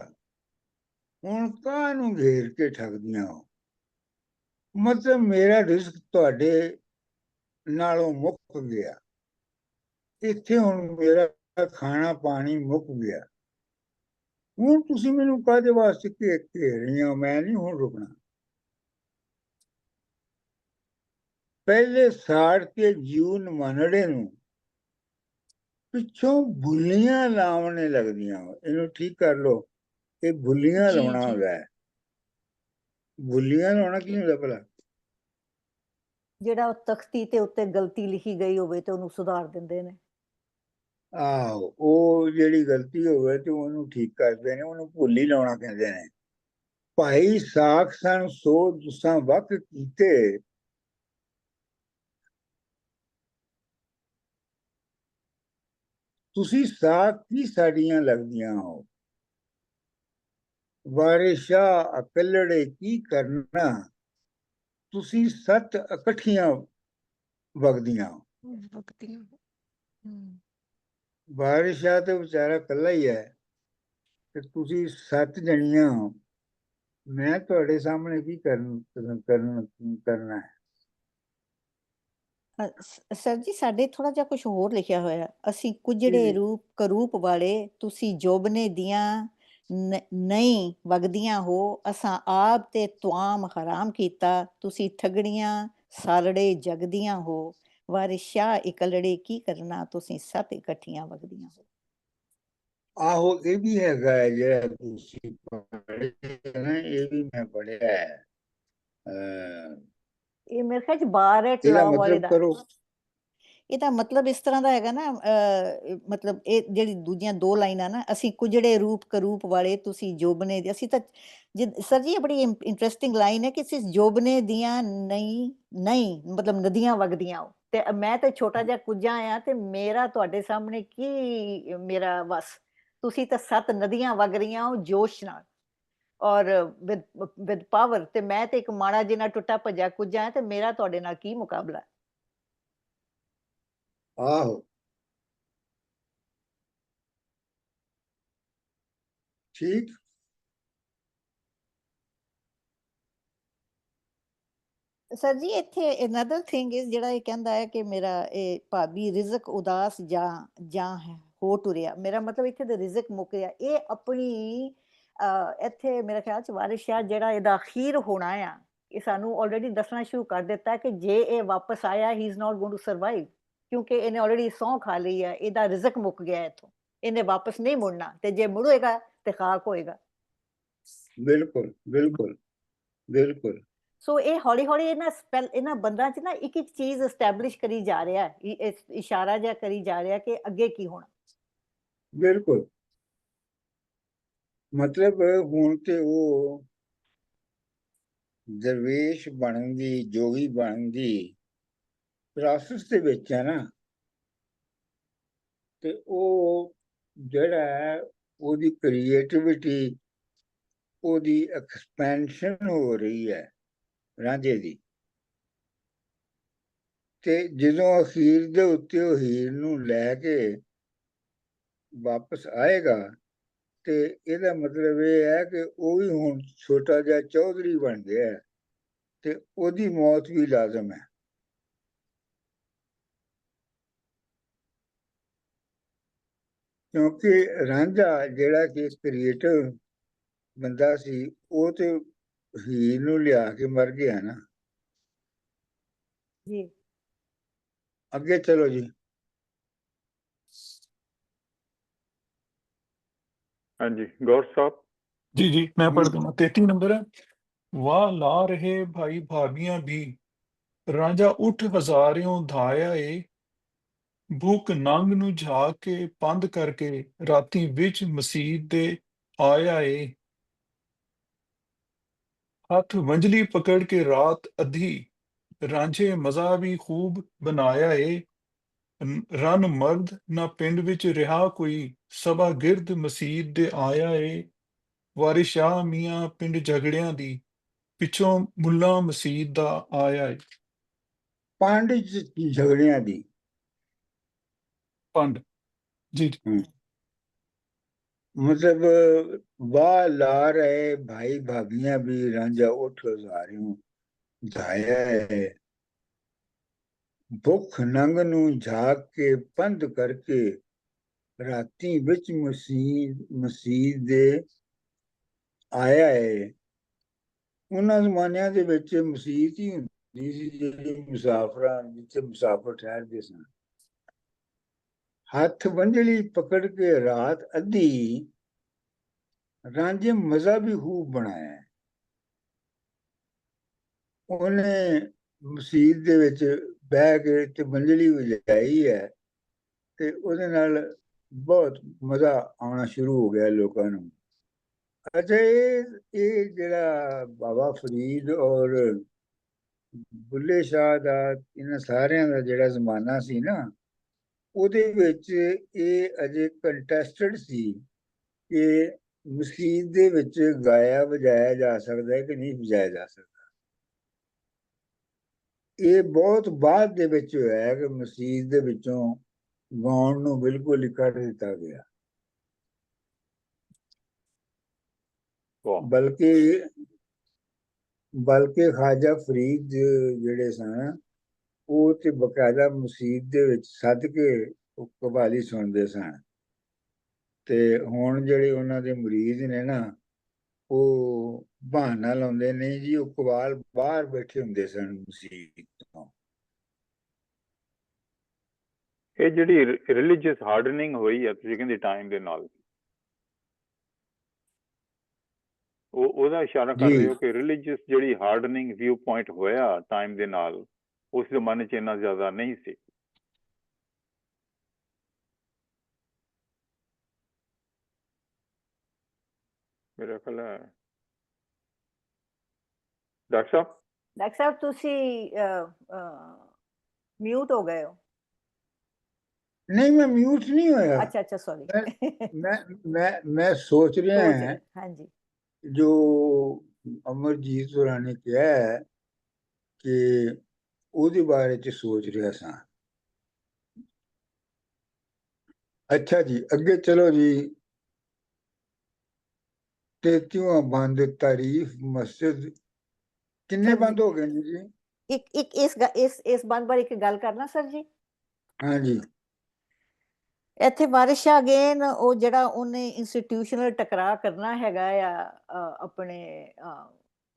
ਹੁਣ ਕਾਹਨੂੰ ਘੇਰ ਕੇ ਠੱਗਦੀਆਂ ਹੋ। ਮਤਲਬ ਮੇਰਾ ਰਿਜ਼ਕ ਤੁਹਾਡੇ ਨਾਲੋਂ ਮੁੱਕ ਗਿਆ, ਇੱਥੇ ਹੁਣ ਮੇਰਾ ਖਾਣਾ ਪਾਣੀ ਮੁੱਕ ਗਿਆ, ਹੁਣ ਤੁਸੀਂ ਮੈਨੂੰ ਕਾਹਦੇ ਵਾਸਤੇ ਘੇਰ ਰਹੀਆਂ ਹੋ? ਮੈਂ ਨਹੀਂ ਹੁਣ ਰੁਕਣਾ। ਪਹਿਲੇ ਸਾੜ ਕੇ ਜੀਵਨ ਮਨੜੇ ਨੂੰ, ਪਿੱਛੋਂ ਬੁੱਲੀਆਂ ਲਾਉਣੇ ਲੱਗਦੀਆਂ ਹੋ। ਇਹਨੂੰ ਠੀਕ ਕਰ ਲਓ, ਇਹ ਬੁੱਲੀਆਂ ਜੀ ਲਾਉਣਾ ਜੀ ਹੁੰਦਾ ਹੈ। ਬੁੱਲੀਆਂ ਲਾਉਣਾ ਕੀ ਹੁੰਦਾ ਭਲਾ? ਜਿਹੜਾ ਉਹ ਤਖਤੀ ਤੇ ਉੱਤੇ ਗਲਤੀ ਲਿਖੀ ਗਈ ਹੋਵੇ ਤੇ ਉਹਨੂੰ ਸੁਧਾਰ ਦਿੰਦੇ ਨੇ। ਆਹੋ, ਉਹ ਜਿਹੜੀ ਗਲਤੀ ਹੋਵੇ ਤੇ ਉਹਨੂੰ ਠੀਕ ਕਰਦੇ ਨੇ, ਉਹਨੂੰ ਭੁੱਲੀ ਲਾਉਣਾ ਕਹਿੰਦੇ ਨੇ। ਭਾਈ ਸਾਖ ਸਨ ਸੋ ਤੁਸਾਂ ਵੱਖ ਕੀਤੇ, ਤੁਸੀਂ ਸਾਖ ਕੀ ਸਾਡੀਆਂ ਲੱਗਦੀਆਂ ਹੋ। ਵਾਰਿਸ਼ਾ ਇਕੱਲੜੇ ਕੀ ਕਰਨਾ, ਤੁਸੀਂ ਸੱਤ ਇਕੱਠੀਆਂ ਵਗਦੀਆਂ ਹੋ। ਵਗਦੀਆਂ ਹੋ। ਵਾਰਿਸ਼ਾ ਤੇ ਵਿਚਾਰਾ ਇਕੱਲਾ ਹੀ ਹੈ ਤੇ ਤੁਸੀਂ ਸੱਤ ਜਣੀਆਂ ਹੋ। ਮੈਂ ਤੁਹਾਡੇ ਸਾਹਮਣੇ ਕੀ ਕਰਨਾ ਹੈ? ਸਰ ਜੀ ਸਾਡੇ ਥੋੜਾ ਜਿਹਾ ਕੁਝ ਹੋਰ ਲਿਖਿਆ ਹੋਇਆ, ਅਸੀਂ ਕੁਜੜੇ ਜੀ। ਰੂਪ ਕਰੂਪ ਵਾਲੇ ਤੁਸੀਂ ਜੋਬਨੇ ਦੀਆਂ ਨਹੀਂ ਵਗਦੀਆਂ ਹੋ, ਅਸਾਂ ਆਪ ਤੇ ਤੁਆਮ ਹਰਾਮ ਕੀਤਾ, ਤੁਸੀਂ ਠਗੜੀਆਂ ਸਾਲੜੇ ਜਗਦੀਆਂ ਹੋ, ਵਾਰਿਸ਼ਾ ਇਕਲੜੇ ਕੀ ਕਰਨਾ, ਤੁਸੀਂ ਸੱਤ ਇਕੱਠੀਆਂ ਵਗਦੀਆਂ ਹੋ। ਆਹੋ ਇਹ ਵੀ ਹੈਗਾ ਹੈ ਜਿਹੜਾ ਤੁਸੀਂ ਪੜ੍ਹਿਆ ਨਾ, ਇਹ ਵੀ ਮੈਂ ਪੜ੍ਹਿਆ ਹੈ। ਇਹ ਮੇਰੇ ਖਿਆਲ ਚ ਬਾਰਟ ਇਹਦਾ ਲਾਅ ਵਾਲੇ ਮਤਲਬ ਦਾ, ਕਰੋ। ਇਹਦਾ ਮਤਲਬ ਇਸ ਤਰ੍ਹਾਂ ਦਾ ਹੈਗਾ ਨਾ, ਮਤਲਬ ਇਹ ਜਿਹੜੀ ਦੂਜੀਆਂ ਦੋ ਲਾਈਨਾਂ ਨਾ, ਅਸੀਂ ਕੁਜੜੇ ਰੂਪ ਕਰੂਪ ਵਾਲੇ ਤੁਸੀਂ ਜੋਬਨੇ ਦੇ, ਅਸੀਂ ਤਾਂ ਸਰ ਜੀ ਇਹ ਬੜੀ ਇੰਟਰਸਟਿੰਗ ਲਾਈਨ ਹੈ ਕਿ ਅਸੀਂ ਜੋਬਨੇ ਦੀਆਂ ਨਹੀਂ ਮਤਲਬ ਨਦੀਆਂ ਵਗਦੀਆਂ ਹੋ, ਤੇ ਮੈਂ ਤਾਂ ਛੋਟਾ ਜਿਹਾ ਕੁੱਜਾ ਆ, ਤੇ ਮੇਰਾ ਤੁਹਾਡੇ ਸਾਹਮਣੇ ਕੀ ਮੇਰਾ ਵਸ, ਤੁਸੀਂ ਤਾਂ ਸੱਤ ਨਦੀਆਂ ਵਗ ਰਹੀਆਂ ਹੋ ਜੋਸ਼ ਨਾਲ ਔਰ ਵਿਦ ਪਾਵਰ, ਤੇ ਮੈਂ ਤੇ ਇੱਕ ਮਾੜਾ ਜਿਹਾ ਟੁੱਟਾ ਭੱਜਾ ਕੁੱਜਾ ਹੈ, ਤੇ ਮੇਰਾ ਤੁਹਾਡੇ ਨਾਲ ਕੀ ਮੁਕਾਬਲਾ। ਆਹੋ ਠੀਕ। ਸਰ ਜੀ ਇੱਥੇ ਅਨਦਰ ਥਿੰਗ ਇਜ਼, ਜਿਹੜਾ ਇਹ ਕਹਿੰਦਾ ਹੈ ਕਿ ਮੇਰਾ ਇਹ ਭਾਬੀ ਰਿਜ਼ਕ ਉਦਾਸ ਜਾਂ ਹੈ ਹੋ ਟੁਰਿਆ, ਮੇਰਾ ਮਤਲਬ ਇੱਥੇ ਤੇ ਰਿਜ਼ਕ ਮੁੱਕ ਗਿਆ, ਇਹ ਆਪਣੀ ਇੱਥੇ ਮੇਰੇ ਖਿਆਲ ਚ ਵਾਰਿਸ ਸ਼ਾਹ ਜਿਹੜਾ ਇਹਦਾ ਅਖੀਰ ਹੋਣਾ ਆ, ਇਹ ਸਾਨੂੰ ਆਲਰੇਡੀ ਦੱਸਣਾ ਸ਼ੁਰੂ ਕਰ ਦਿੱਤਾ ਕਿ ਜੇ ਇਹ ਵਾਪਸ ਆਇਆ he is not going to survive, ਕਿਉਂਕਿ ਇਹਨੇ ਆਲਰੇਡੀ ਸਹੁੰ ਖਾ ਲਈ ਹੈ, ਇਹਦਾ ਰਿਜ਼ਕ ਮੁੱਕ ਗਿਆ ਇੱਥੋਂ, ਇਹਨੇ ਵਾਪਸ ਨਹੀਂ ਮੁੜਨਾ, ਤੇ ਜੇ ਮੁੜੇਗਾ ਤੇ ਖਾਕ ਹੋਏਗਾ। ਬਿਲਕੁਲ ਬਿਲਕੁਲ ਬਿਲਕੁਲ। ਸੋ ਇਹ ਹੌਲੀ ਹੌਲੀ ਇਹਨਾਂ ਬੰਦਾਂ 'ਚ ਨਾ ਇੱਕ ਇੱਕ ਚੀਜ਼ ਐਸਟੈਬਲਿਸ਼ ਕਰੀ ਜਾ ਰਿਹਾ, ਇਸ਼ਾਰਾ ਜਿਹਾ ਕਰੀ ਜਾ ਰਿਹਾ ਕਿ ਅੱਗੇ ਕੀ ਹੋਣਾ। ਬਿਲਕੁਲ, ਮਤਲਬ ਹੁਣ ਤੇ ਉਹ ਦਰਵੇਸ਼ ਬਣਨ ਦੀ, ਜੋਗੀ ਬਣਨ ਦੀ ਪ੍ਰੋਸੈਸ ਦੇ ਵਿੱਚ ਹੈ ਨਾ, ਤੇ ਉਹ ਜਿਹੜਾ ਹੈ ਉਹਦੀ ਕ੍ਰੀਏਟੀਵਿਟੀ, ਉਹਦੀ ਐਕਸਪੈਂਸ਼ਨ ਹੋ ਰਹੀ ਹੈ ਰਾਂਝੇ ਦੀ, ਤੇ ਜਦੋਂ ਅਖੀਰ ਦੇ ਉੱਤੇ ਉਹ ਹੀਰ ਨੂੰ ਲੈ ਕੇ ਵਾਪਸ ਆਏਗਾ, ਤੇ ਇਹਦਾ ਮਤਲਬ ਇਹ ਹੈ ਕਿ ਉਹ ਵੀ ਹੁਣ ਛੋਟਾ ਜਿਹਾ ਚੌਧਰੀ ਬਣ ਗਿਆ, ਤੇ ਉਹਦੀ ਮੌਤ ਵੀ ਲਾਜ਼ਮ ਹੈ। ਕਿਉਂਕਿ ਰਾਂਝਾ ਜਿਹੜਾ ਕਿ ਕ੍ਰੀਏਟਿਵ ਬੰਦਾ ਸੀ, ਉਹ ਤੇ ਹੀਰ ਨੂੰ ਲਿਆ ਕੇ ਮਰ ਗਿਆ ਨਾ। ਜੀ ਅੱਗੇ ਚਲੋ ਜੀ। ਹਾਂਜੀ ਗੌਰ ਸਾਹਿਬ। जी मैं पढ़ दूंगा। 33 नंबर है। वाह ला रहे भाई भाभियां भी, रांझा उठ हजारियों धाया ए, भूख नंग ਨੂੰ ਝਾਕ ਕੇ ਪੰਧ ਕਰਕੇ ਰਾਤੀ ਵਿੱਚ ਮਸੀਤ ਦੇ ਆਇਆ ਏ, ਹੱਥ ਵੰਜਲੀ ਪਕੜ ਕੇ ਰਾਤ ਅੱਧੀ, ਰਾਂਝੇ ਮਜ਼ਾ ਵੀ ਖੂਬ ਬਣਾਇਆ ਏ, ਰਨ ਮਰਦ ਨਾ ਪਿੰਡ ਵਿੱਚ ਰਿਹਾ ਕੋਈ, ਸਭਾ ਗਿਰਦ ਮਸੀਤ ਦੇ ਆਇਆ ਏ, ਵਾਰਿਸ ਸ਼ਾਹ ਮੀਆਂ ਪਿੰਡ ਝਗੜਿਆਂ ਦੀ, ਪਿੱਛੋਂ ਮੁੱਲਾ ਮਸੀਤ ਦਾ ਆਇਆ ਏ। ਪੰਡ ਝਗੜਿਆਂ ਦੀ ਪੰਡ ਜੀ। मतलब वाह ला रहे भाई भाभियां भी, रांझा उठ हजारियों धाया है, भुख नंग नू झाक के पंध करके राती विच मसीत दे आया है। ਉਹਨਾਂ ਜ਼ਮਾਨਿਆਂ ਦੇ ਵਿੱਚ ਮਸੀਤ ਹੀ ਹੁੰਦੀ ਸੀ ਜਿਹੜੀ ਮੁਸਾਫਰਾਂ, ਜਿੱਥੇ ਮੁਸਾਫਰ ਠਹਿਰਦੇ ਸਨ। ਹੱਥ ਵੰਝਲੀ ਪਕੜ ਕੇ ਰਾਤ ਅੱਧੀ, ਰਾਂਝੇ ਮਜ਼ਾ ਵੀ ਖੂਬ ਬਣਾਇਆ। ਉਹਨੇ ਮਸੀਤ ਦੇ ਵਿੱਚ ਬਹਿ ਕੇ ਤੇ ਵੰਝਲੀ ਵਜਾਈ ਹੈ, ਤੇ ਉਹਦੇ ਨਾਲ ਬਹੁਤ ਮਜ਼ਾ ਆਉਣਾ ਸ਼ੁਰੂ ਹੋ ਗਿਆ ਲੋਕਾਂ ਨੂੰ। ਅੱਛਾ, ਇਹ ਜਿਹੜਾ ਬਾਬਾ ਫਰੀਦ ਔਰ ਬੁੱਲੇ ਸ਼ਾਹ ਦਾ, ਇਹਨਾਂ ਸਾਰਿਆਂ ਦਾ ਜਿਹੜਾ ਜ਼ਮਾਨਾ ਸੀ ਨਾ, ਉਹਦੇ ਵਿੱਚ ਇਹ ਅਜੇ ਕੰਟੈਸਟਡ ਸੀ ਕਿ ਮਸੀਤ ਦੇ ਵਿੱਚ ਗਾਇਆ ਵਜਾਇਆ ਜਾ ਸਕਦਾ ਹੈ ਕਿ ਨਹੀਂ ਵਜਾਇਆ ਜਾ ਸਕਦਾ। ਇਹ ਬਹੁਤ ਬਾਅਦ ਦੇ ਵਿੱਚ ਹੋਇਆ ਕਿ ਮਸੀਤ ਦੇ ਵਿੱਚੋਂ ਗਾਉਣ ਨੂੰ ਬਿਲਕੁਲ ਹੀ ਕੱਢ ਦਿੱਤਾ ਗਿਆ। ਬਲਕਿ ਖਾਜਾ ਫਰੀਦ ਜਿਹੜੇ ਸਨ, ਉਹ ਤੇ ਬਕਾਇਦਾ ਮਸੀਤ ਦੇ ਵਿੱਚ ਸੱਦ ਕੇ ਉਹ ਕਵਾਲੀ ਸੁਣਦੇ ਸਨ। ਤੇ ਹੁਣ ਜਿਹੜੇ ਉਹਨਾਂ ਦੇ ਮੁਰੀਦ ਨੇ ਨਾ, ਉਹ ਬਹਾਨਾ ਲਾਉਂਦੇ ਨਹੀਂ ਜੀ, ਉਹ ਕਵਾਲ ਬਾਹਰ ਬੈਠੇ ਹੁੰਦੇ ਸਨ ਮਸੀਤ ਤੋਂ। ਇਹ ਜਿਹੜੀ ਰਿਲੀਜੀਅਸ ਹਾਰਡਨਿੰਗ ਹੋਈ ਆ ਤੁਸੀਂ ਕਹਿੰਦੇ ਟਾਈਮ ਦੇ ਨਾਲ, ਉਹਦਾ ਇਸ਼ਾਰਾ ਕਰ ਰਹੇ ਜੀ ਹੋ ਕਿ ਰਿਲੀਜੀਅਸ ਜਿਹੜੀ ਹਾਰਡਨਿੰਗ ਵਿਊ ਪੁਆਇੰਟ ਹੋਇਆ ਟਾਈਮ ਦੇ ਨਾਲ, ਉਸ ਜ਼ਮਾਨੇ 'ਚ ਇੰਨਾ ਜ਼ਿਆਦਾ ਨਹੀਂ ਸੀ। ਮੇਰਾ ਖਿਆਲ ਹੈ ਡਾਕਟਰ ਸਾਹਿਬ। ਡਾਕਟਰ ਸਾਹਿਬ ਤੁਸੀਂ ਮਿਊਟ ਹੋ ਗਏ ਹੋ। ਨਹੀਂ, ਮੈਂ ਮਿਊਟ ਨਹੀਂ ਹੋਇਆ। ਅੱਛਾ ਅੱਛਾ, ਸੌਰੀ। ਮੈਂ ਸੋਚ ਰਿਹਾ ਸੋਚ ਹਾਂ ਰਹੇ, ਹਾਂਜੀ। ਜੋ ਅਮਰਜੀਤ ਹੋਰਾਂ ਨੇ ਕਿਹਾ ਹੈ ਕਿ ਉਹਦੇ ਬਾਰੇ ਚ ਸੋਚ ਰਿਹਾ ਸਾਂ। ਅੱਛਾ ਜੀ, ਅੱਗੇ ਚਲੋ ਜੀ। 33ਵਾਂ ਬੰਦ ਤਾਰੀਫ ਮਸਜਿਦ, ਕਿੰਨੇ ਸਰ ਜੀ, ਬੰਦ ਹੋ ਗਏ ਨੇ ਜੀ? ਇੱਕ ਇਸ ਬੰਦ ਬਾਰੇ ਇੱਕ ਗੱਲ ਕਰਨਾ ਸਰ ਜੀ। ਹਾਂਜੀ ਇੱਥੇ ਵਾਰਿਸ ਸ਼ਾਹ ਅਗੇਨ ਉਹ ਜਿਹੜਾ ਉਹਨੇ ਇੰਸਟੀਟਿਊਸ਼ਨਲ ਟਕਰਾਅ ਕਰਨਾ ਹੈਗਾ ਆ ਆਪਣੇ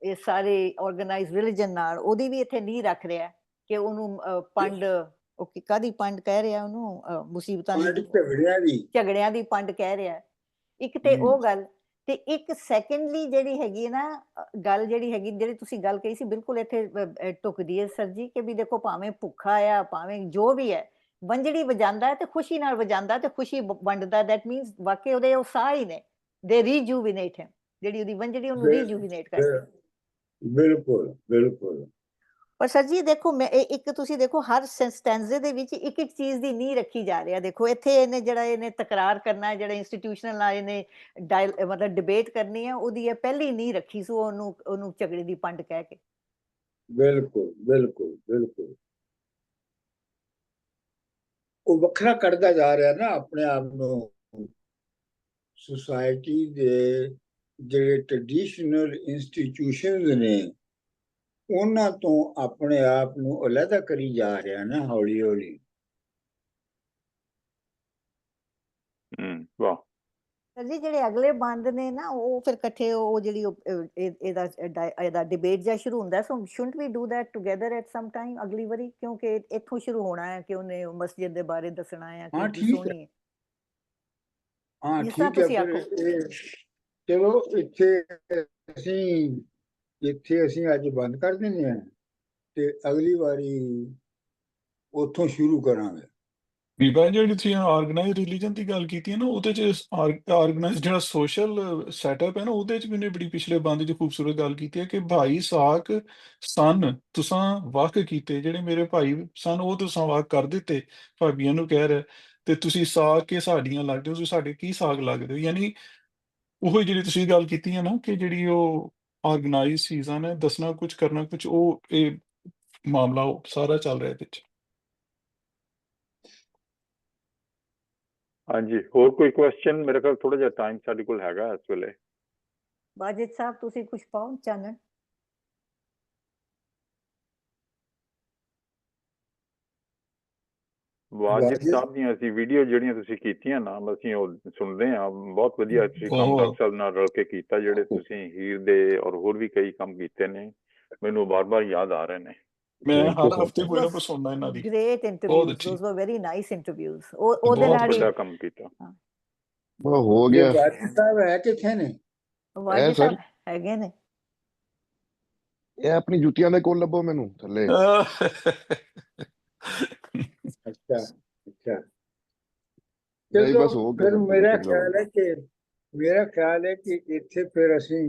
ਇਹ ਸਾਰੇ ਆਰਗੇਨਾਈਜ਼ ਰਿਲੀਜਨ ਨਾਲ, ਉਹਦੀ ਵੀ ਇੱਥੇ ਨੀਂਹ ਰੱਖ ਰਿਹਾ ਕਿ ਉਹਨੂੰ ਪੰਡ, ਉਹ ਕਾਹਦੀ ਪੰਡ ਕਹਿ ਰਿਹਾ ਉਹਨੂੰ, ਮੁਸੀਬਤਾਂ ਦੀ, ਝਗੜਿਆਂ ਦੀ ਪੰਡ ਕਹਿ ਰਿਹਾ। ਇੱਕ ਤੇ ਉਹ ਗੱਲ, ਤੇ ਇੱਕ ਸੈਕੰਡਲੀ ਜਿਹੜੀ ਹੈਗੀ ਹੈ ਨਾ ਗੱਲ, ਜਿਹੜੀ ਤੁਸੀਂ ਗੱਲ ਕਹੀ ਸੀ, ਬਿਲਕੁਲ ਇੱਥੇ ਢੁਕਦੀ ਹੈ ਸਰ ਜੀ, ਕਿ ਵੀ ਦੇਖੋ ਭਾਵੇਂ ਭੁੱਖਾ ਆ, ਭਾਵੇਂ ਜੋ ਵੀ ਹੈ, ਵੰਜੜੀ ਵਜਾਉਂਦਾ ਤੇ ਖੁਸ਼ੀ ਨਾਲ ਵਜਾਉਂਦਾ ਤੇ ਖੁਸ਼ੀ ਵੰਡਦਾ। ਦੈਟ ਮੀਨਸ ਵਾਕਈ ਉਹਦੇ ਉਹ ਸਾਹ ਹੀ ਨੇ, ਦੇ ਰੀਜੂਵਿਨੇਟ ਹਿਮ, ਜਿਹੜੀ ਉਹਦੀ ਵੰਜੜੀ ਉਹਨੂੰ ਰੀਜੂਵਿਨੇਟ ਕਰਦੀ। ਬਿਲਕੁਲ ਬਿਲਕੁਲ। ਪਰ ਸਰ ਜੀ ਦੇਖੋ, ਮੈਂ ਇੱਕ ਤੁਸੀਂ ਦੇਖੋ ਹਰ ਸਟੈਂਜ਼ੇ ਦੇ ਵਿੱਚ ਇੱਕ ਇੱਕ ਚੀਜ਼ ਦੀ ਨੀਂਹ ਰੱਖੀ ਜਾ ਰਿਹਾ। ਦੇਖੋ ਇੱਥੇ ਇਹਨੇ ਜਿਹੜਾ ਇਹਨੇ ਤਕਰਾਰ ਕਰਨਾ, ਜਿਹੜਾ ਇੰਸਟੀਟਿਊਸ਼ਨਲ ਨਾਲ ਇਹਨੇ ਮਤਲਬ ਡਿਬੇਟ ਕਰਨੀ ਹੈ, ਉਹਦੀ ਇਹ ਪਹਿਲੀ ਨੀਂਹ ਰੱਖੀ ਸੋ ਉਹਨੂੰ ਝਗੜੇ ਦੀ ਪੰਡ ਕਹਿ ਕੇ। ਬਿਲਕੁਲ ਬਿਲਕੁਲ ਬਿਲਕੁਲ। ਉਹ ਵੱਖਰਾ ਕਰਦਾ ਜਾ ਰਿਹਾ ਨਾ ਆਪਣੇ ਆਪ ਨੂੰ ਸੁਸਾਇਟੀ ਦੇ ਜਿਹੜੇ ਟ੍ਰੈਡੀਸ਼ਨਲ ਇੰਸਟੀਟਿਊਸ਼ਨਸ ਨੇ, ਉਹਨਾਂ ਤੋਂ ਆਪਣੇ ਆਪ ਨੂੰ ਅਲੱਗਾ ਕਰੀ ਜਾ ਰਿਹਾ ਨਾ ਹੌਲੀ ਹੌਲੀ। ਵਾਹ ਸਰ ਜੀ, ਜਿਹੜੇ ਅਗਲੇ ਬੰਦ ਨੇ ਨਾ, ਉਹ ਫਿਰ ਇਕੱਠੇ ਉਹ ਜਿਹੜੀ ਇਹਦਾ ਡਿਬੇਟ ਜਿਹਾ ਸ਼ੁਰੂ ਹੁੰਦਾ। So shouldn't we do that together at some time ਅਗਲੀ ਵਾਰੀ, ਕਿਉਂਕਿ ਇੱਥੋਂ ਸ਼ੁਰੂ ਹੋਣਾ ਹੈ ਕਿ ਉਹਨੇ ਮਸਜਿਦ ਦੇ ਬਾਰੇ ਦੱਸਣਾ ਹੈ ਹਾਂ ਕਿ ਠੀਕ ਸੋਹਣੀ ਹੈ। ਹਾਂ ਜਿਸ ਤਰ੍ਹਾਂ ਠੀਕ ਹੈ। ਤੁਸੀਂ ਆਖੋ। ਚਲੋ ਇੱਥੇ ਅਸੀਂ ਅੱਜ ਬੰਦ ਕਰ ਦਿੰਦੇ ਹਾਂ ਤੇ ਅਗਲੀ ਵਾਰੀ ਉੱਥੋਂ ਸ਼ੁਰੂ ਕਰਾਂਗੇ। ਬੀਬਾ, ਜਿਹੜੀ ਤੁਸੀਂ ਆਰਗੇਨਾਈਜ਼ ਰਿਲੀਜਨ ਦੀ ਗੱਲ ਕੀਤੀ ਹੈ ਨਾ, ਉਹਦੇ ਚ ਆਰਗੇਨਾਈਜ਼ ਜਿਹੜਾ ਸੋਸ਼ਲ ਸੈਟਅਪ ਹੈ ਨਾ, ਉਹਦੇ ਚ ਵੀ ਨੇ ਬੜੀ ਪਿਛਲੇ ਬੰਦ ਚ ਖੂਬਸੂਰਤ ਗੱਲ ਕੀਤੀ ਹੈ ਕਿ ਭਾਈ ਸਾਕ ਸਨ ਤੁਸਾਂ ਵੱਖ ਕੀਤੇ, ਜਿਹੜੇ ਮੇਰੇ ਭਾਈ ਸਨ ਉਹ ਤੁਸਾਂ ਵੱਖ ਕਰ ਦਿੱਤੇ। ਭਾਬੀਆਂ ਨੂੰ ਕਹਿ ਰਿਹਾ, ਤੇ ਤੁਸੀਂ ਸਾਗ ਕੇ ਸਾਡੀਆਂ ਲੱਗਦੇ ਹੋ, ਤੁਸੀਂ ਸਾਡੇ ਕੀ ਸਾਗ ਲੱਗਦੇ ਹੋ। ਯਾਨੀ ਉਹੀ ਜਿਹੜੀ ਤੁਸੀਂ ਗੱਲ ਕੀਤੀ ਹੈ ਨਾ, ਕਿ ਜਿਹੜੀ ਉਹ ਆਰਗੇਨਾਈਜ਼ ਚੀਜ਼ਾਂ ਨੇ, ਦੱਸਣਾ ਕੁਝ ਕਰਨਾ ਕੁਝ, ਉਹ ਇਹ ਮਾਮਲਾ ਉਹ ਸਾਰਾ ਚੱਲ ਰਿਹਾ ਇਹਦੇ ਚ। ਹਾਂਜੀ, ਹੋਰ ਕੋਈ ਕੁਐਸਚਨ? ਮੇਰੇ ਕੋਲ ਥੋੜਾ ਜਿਹਾ ਟਾਈਮ ਸਾਡੇ ਕੋਲ ਹੈਗਾ ਇਸ ਵੇਲੇ। ਵਾਜਿਦ ਸਾਹਿਬ ਤੁਸੀਂ ਕੁਝ ਪਾਓ ਚਾਨਣ। ਵਾਜਿਦ ਸਾਹਿਬ ਦੀਆਂ ਅਸੀਂ ਵੀਡੀਓ ਜਿਹੜੀਆਂ ਤੁਸੀਂ ਕੀਤੀਆਂ ਨਾ, ਅਸੀਂ ਉਹ ਸੁਣਦੇ ਹਾਂ। ਬਹੁਤ ਵਧੀਆ ਤੁਸੀਂ ਕੰਮ ਡਾਕਟਰ ਸਾਹਿਬ ਨਾਲ ਰਲ ਕੇ ਕੀਤਾ, ਜਿਹੜੇ ਤੁਸੀਂ ਹੀਰ ਦੇ ਔਰ ਹੋਰ ਵੀ ਕਈ ਕੰਮ ਕੀਤੇ ਨੇ, ਮੈਨੂੰ ਬਾਰ-ਬਾਰ ਯਾਦ ਆ ਰਹੇ ਨੇ। ਮੈਂ ਹਰ ਹਫਤੇ ਕੋਈ ਨਾ ਕੋਈ ਸੁਣਦਾ ਇਹਨਾਂ ਦੀ। ਗ੍ਰੇਟ ਇੰਟਰਵਿਊਜ਼, ਦੋਸ ਵਰ ਵੈਰੀ ਨਾਈਸ ਇੰਟਰਵਿਊਜ਼। ਉਹਦੇ ਬਹੁਤ ਨਾਲ ਹੀ ਵੱਡਾ ਕੰਮ ਕੀਤਾ। ਹੋ ਗਿਆ। ਵਾਜਿਦ ਸਾਹਿਬ ਹੈ ਕਿੱਥੇ ਨੇ? ਵਾਜਿਦ ਸਾਹਿਬ ਹੈਗੇ ਨੇ। ਇਹ ਆਪਣੀ ਜੁੱਤੀਆਂ ਦੇ ਕੋਲ ਲੱਭੋ ਮੈਨੂੰ ਥੱਲੇ। ਅੱਛਾ ਅੱਛਾ। ਨਹੀਂ ਬਸ ਹੋ ਗਿਆ। ਫਿਰ ਮੇਰਾ ਖਿਆਲ ਹੈ ਕਿ ਇੱਥੇ ਫਿਰ ਅਸੀਂ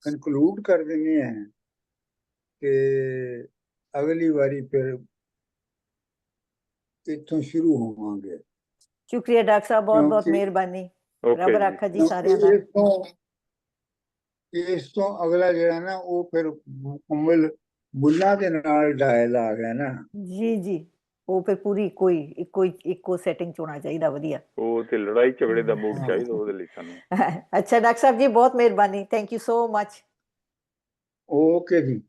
ਕਨਕਲੂਡ ਕਰ ਦਿੰਦੇ ਹਾਂ ਕਿ ਅਗਲੀ ਵਾਰੀ ਫਿਰ ਇੱਥੋਂ ਸ਼ੁਰੂ ਹੋਵਾਂਗੇ। ਸ਼ੁਕਰੀਆ ਡਾਕਟਰ ਸਾਹਿਬ, ਬਹੁਤ ਬਹੁਤ ਮਿਹਰਬਾਨੀ। ਰੱਬ ਰਾਖਾ ਜੀ ਸਾਰਿਆਂ ਦਾ। ਇਸ ਤੋਂ ਅਗਲਾ ਜਿਹੜਾ ਨਾ, ਉਹ ਫਿਰ ਮੁਕੰਮਲ ਮੁੱਲਾਂ ਦੇ ਨਾਲ ਡਾਇਲਾਗ ਹੈ ਨਾ। ਜੀ ਜੀ, ਉਹ ਫਿਰ ਪੂਰੀ ਇੱਕੋ ਸੈਟਿੰਗ ਚ ਹੋਣਾ ਚਾਹੀਦਾ। ਵਧੀਆ। ਉਹ ਤੇ ਲੜਾਈ ਝਗੜੇ ਦਾ ਮੂਡ ਚਾਹੀਦਾ ਉਹਦੇ ਲਈ ਸਾਨੂੰ। ਅੱਛਾ ਡਾਕਟਰ ਸਾਹਿਬ ਜੀ, ਬਹੁਤ ਮਿਹਰਬਾਨੀ। Thank you so much. Okay ਜੀ।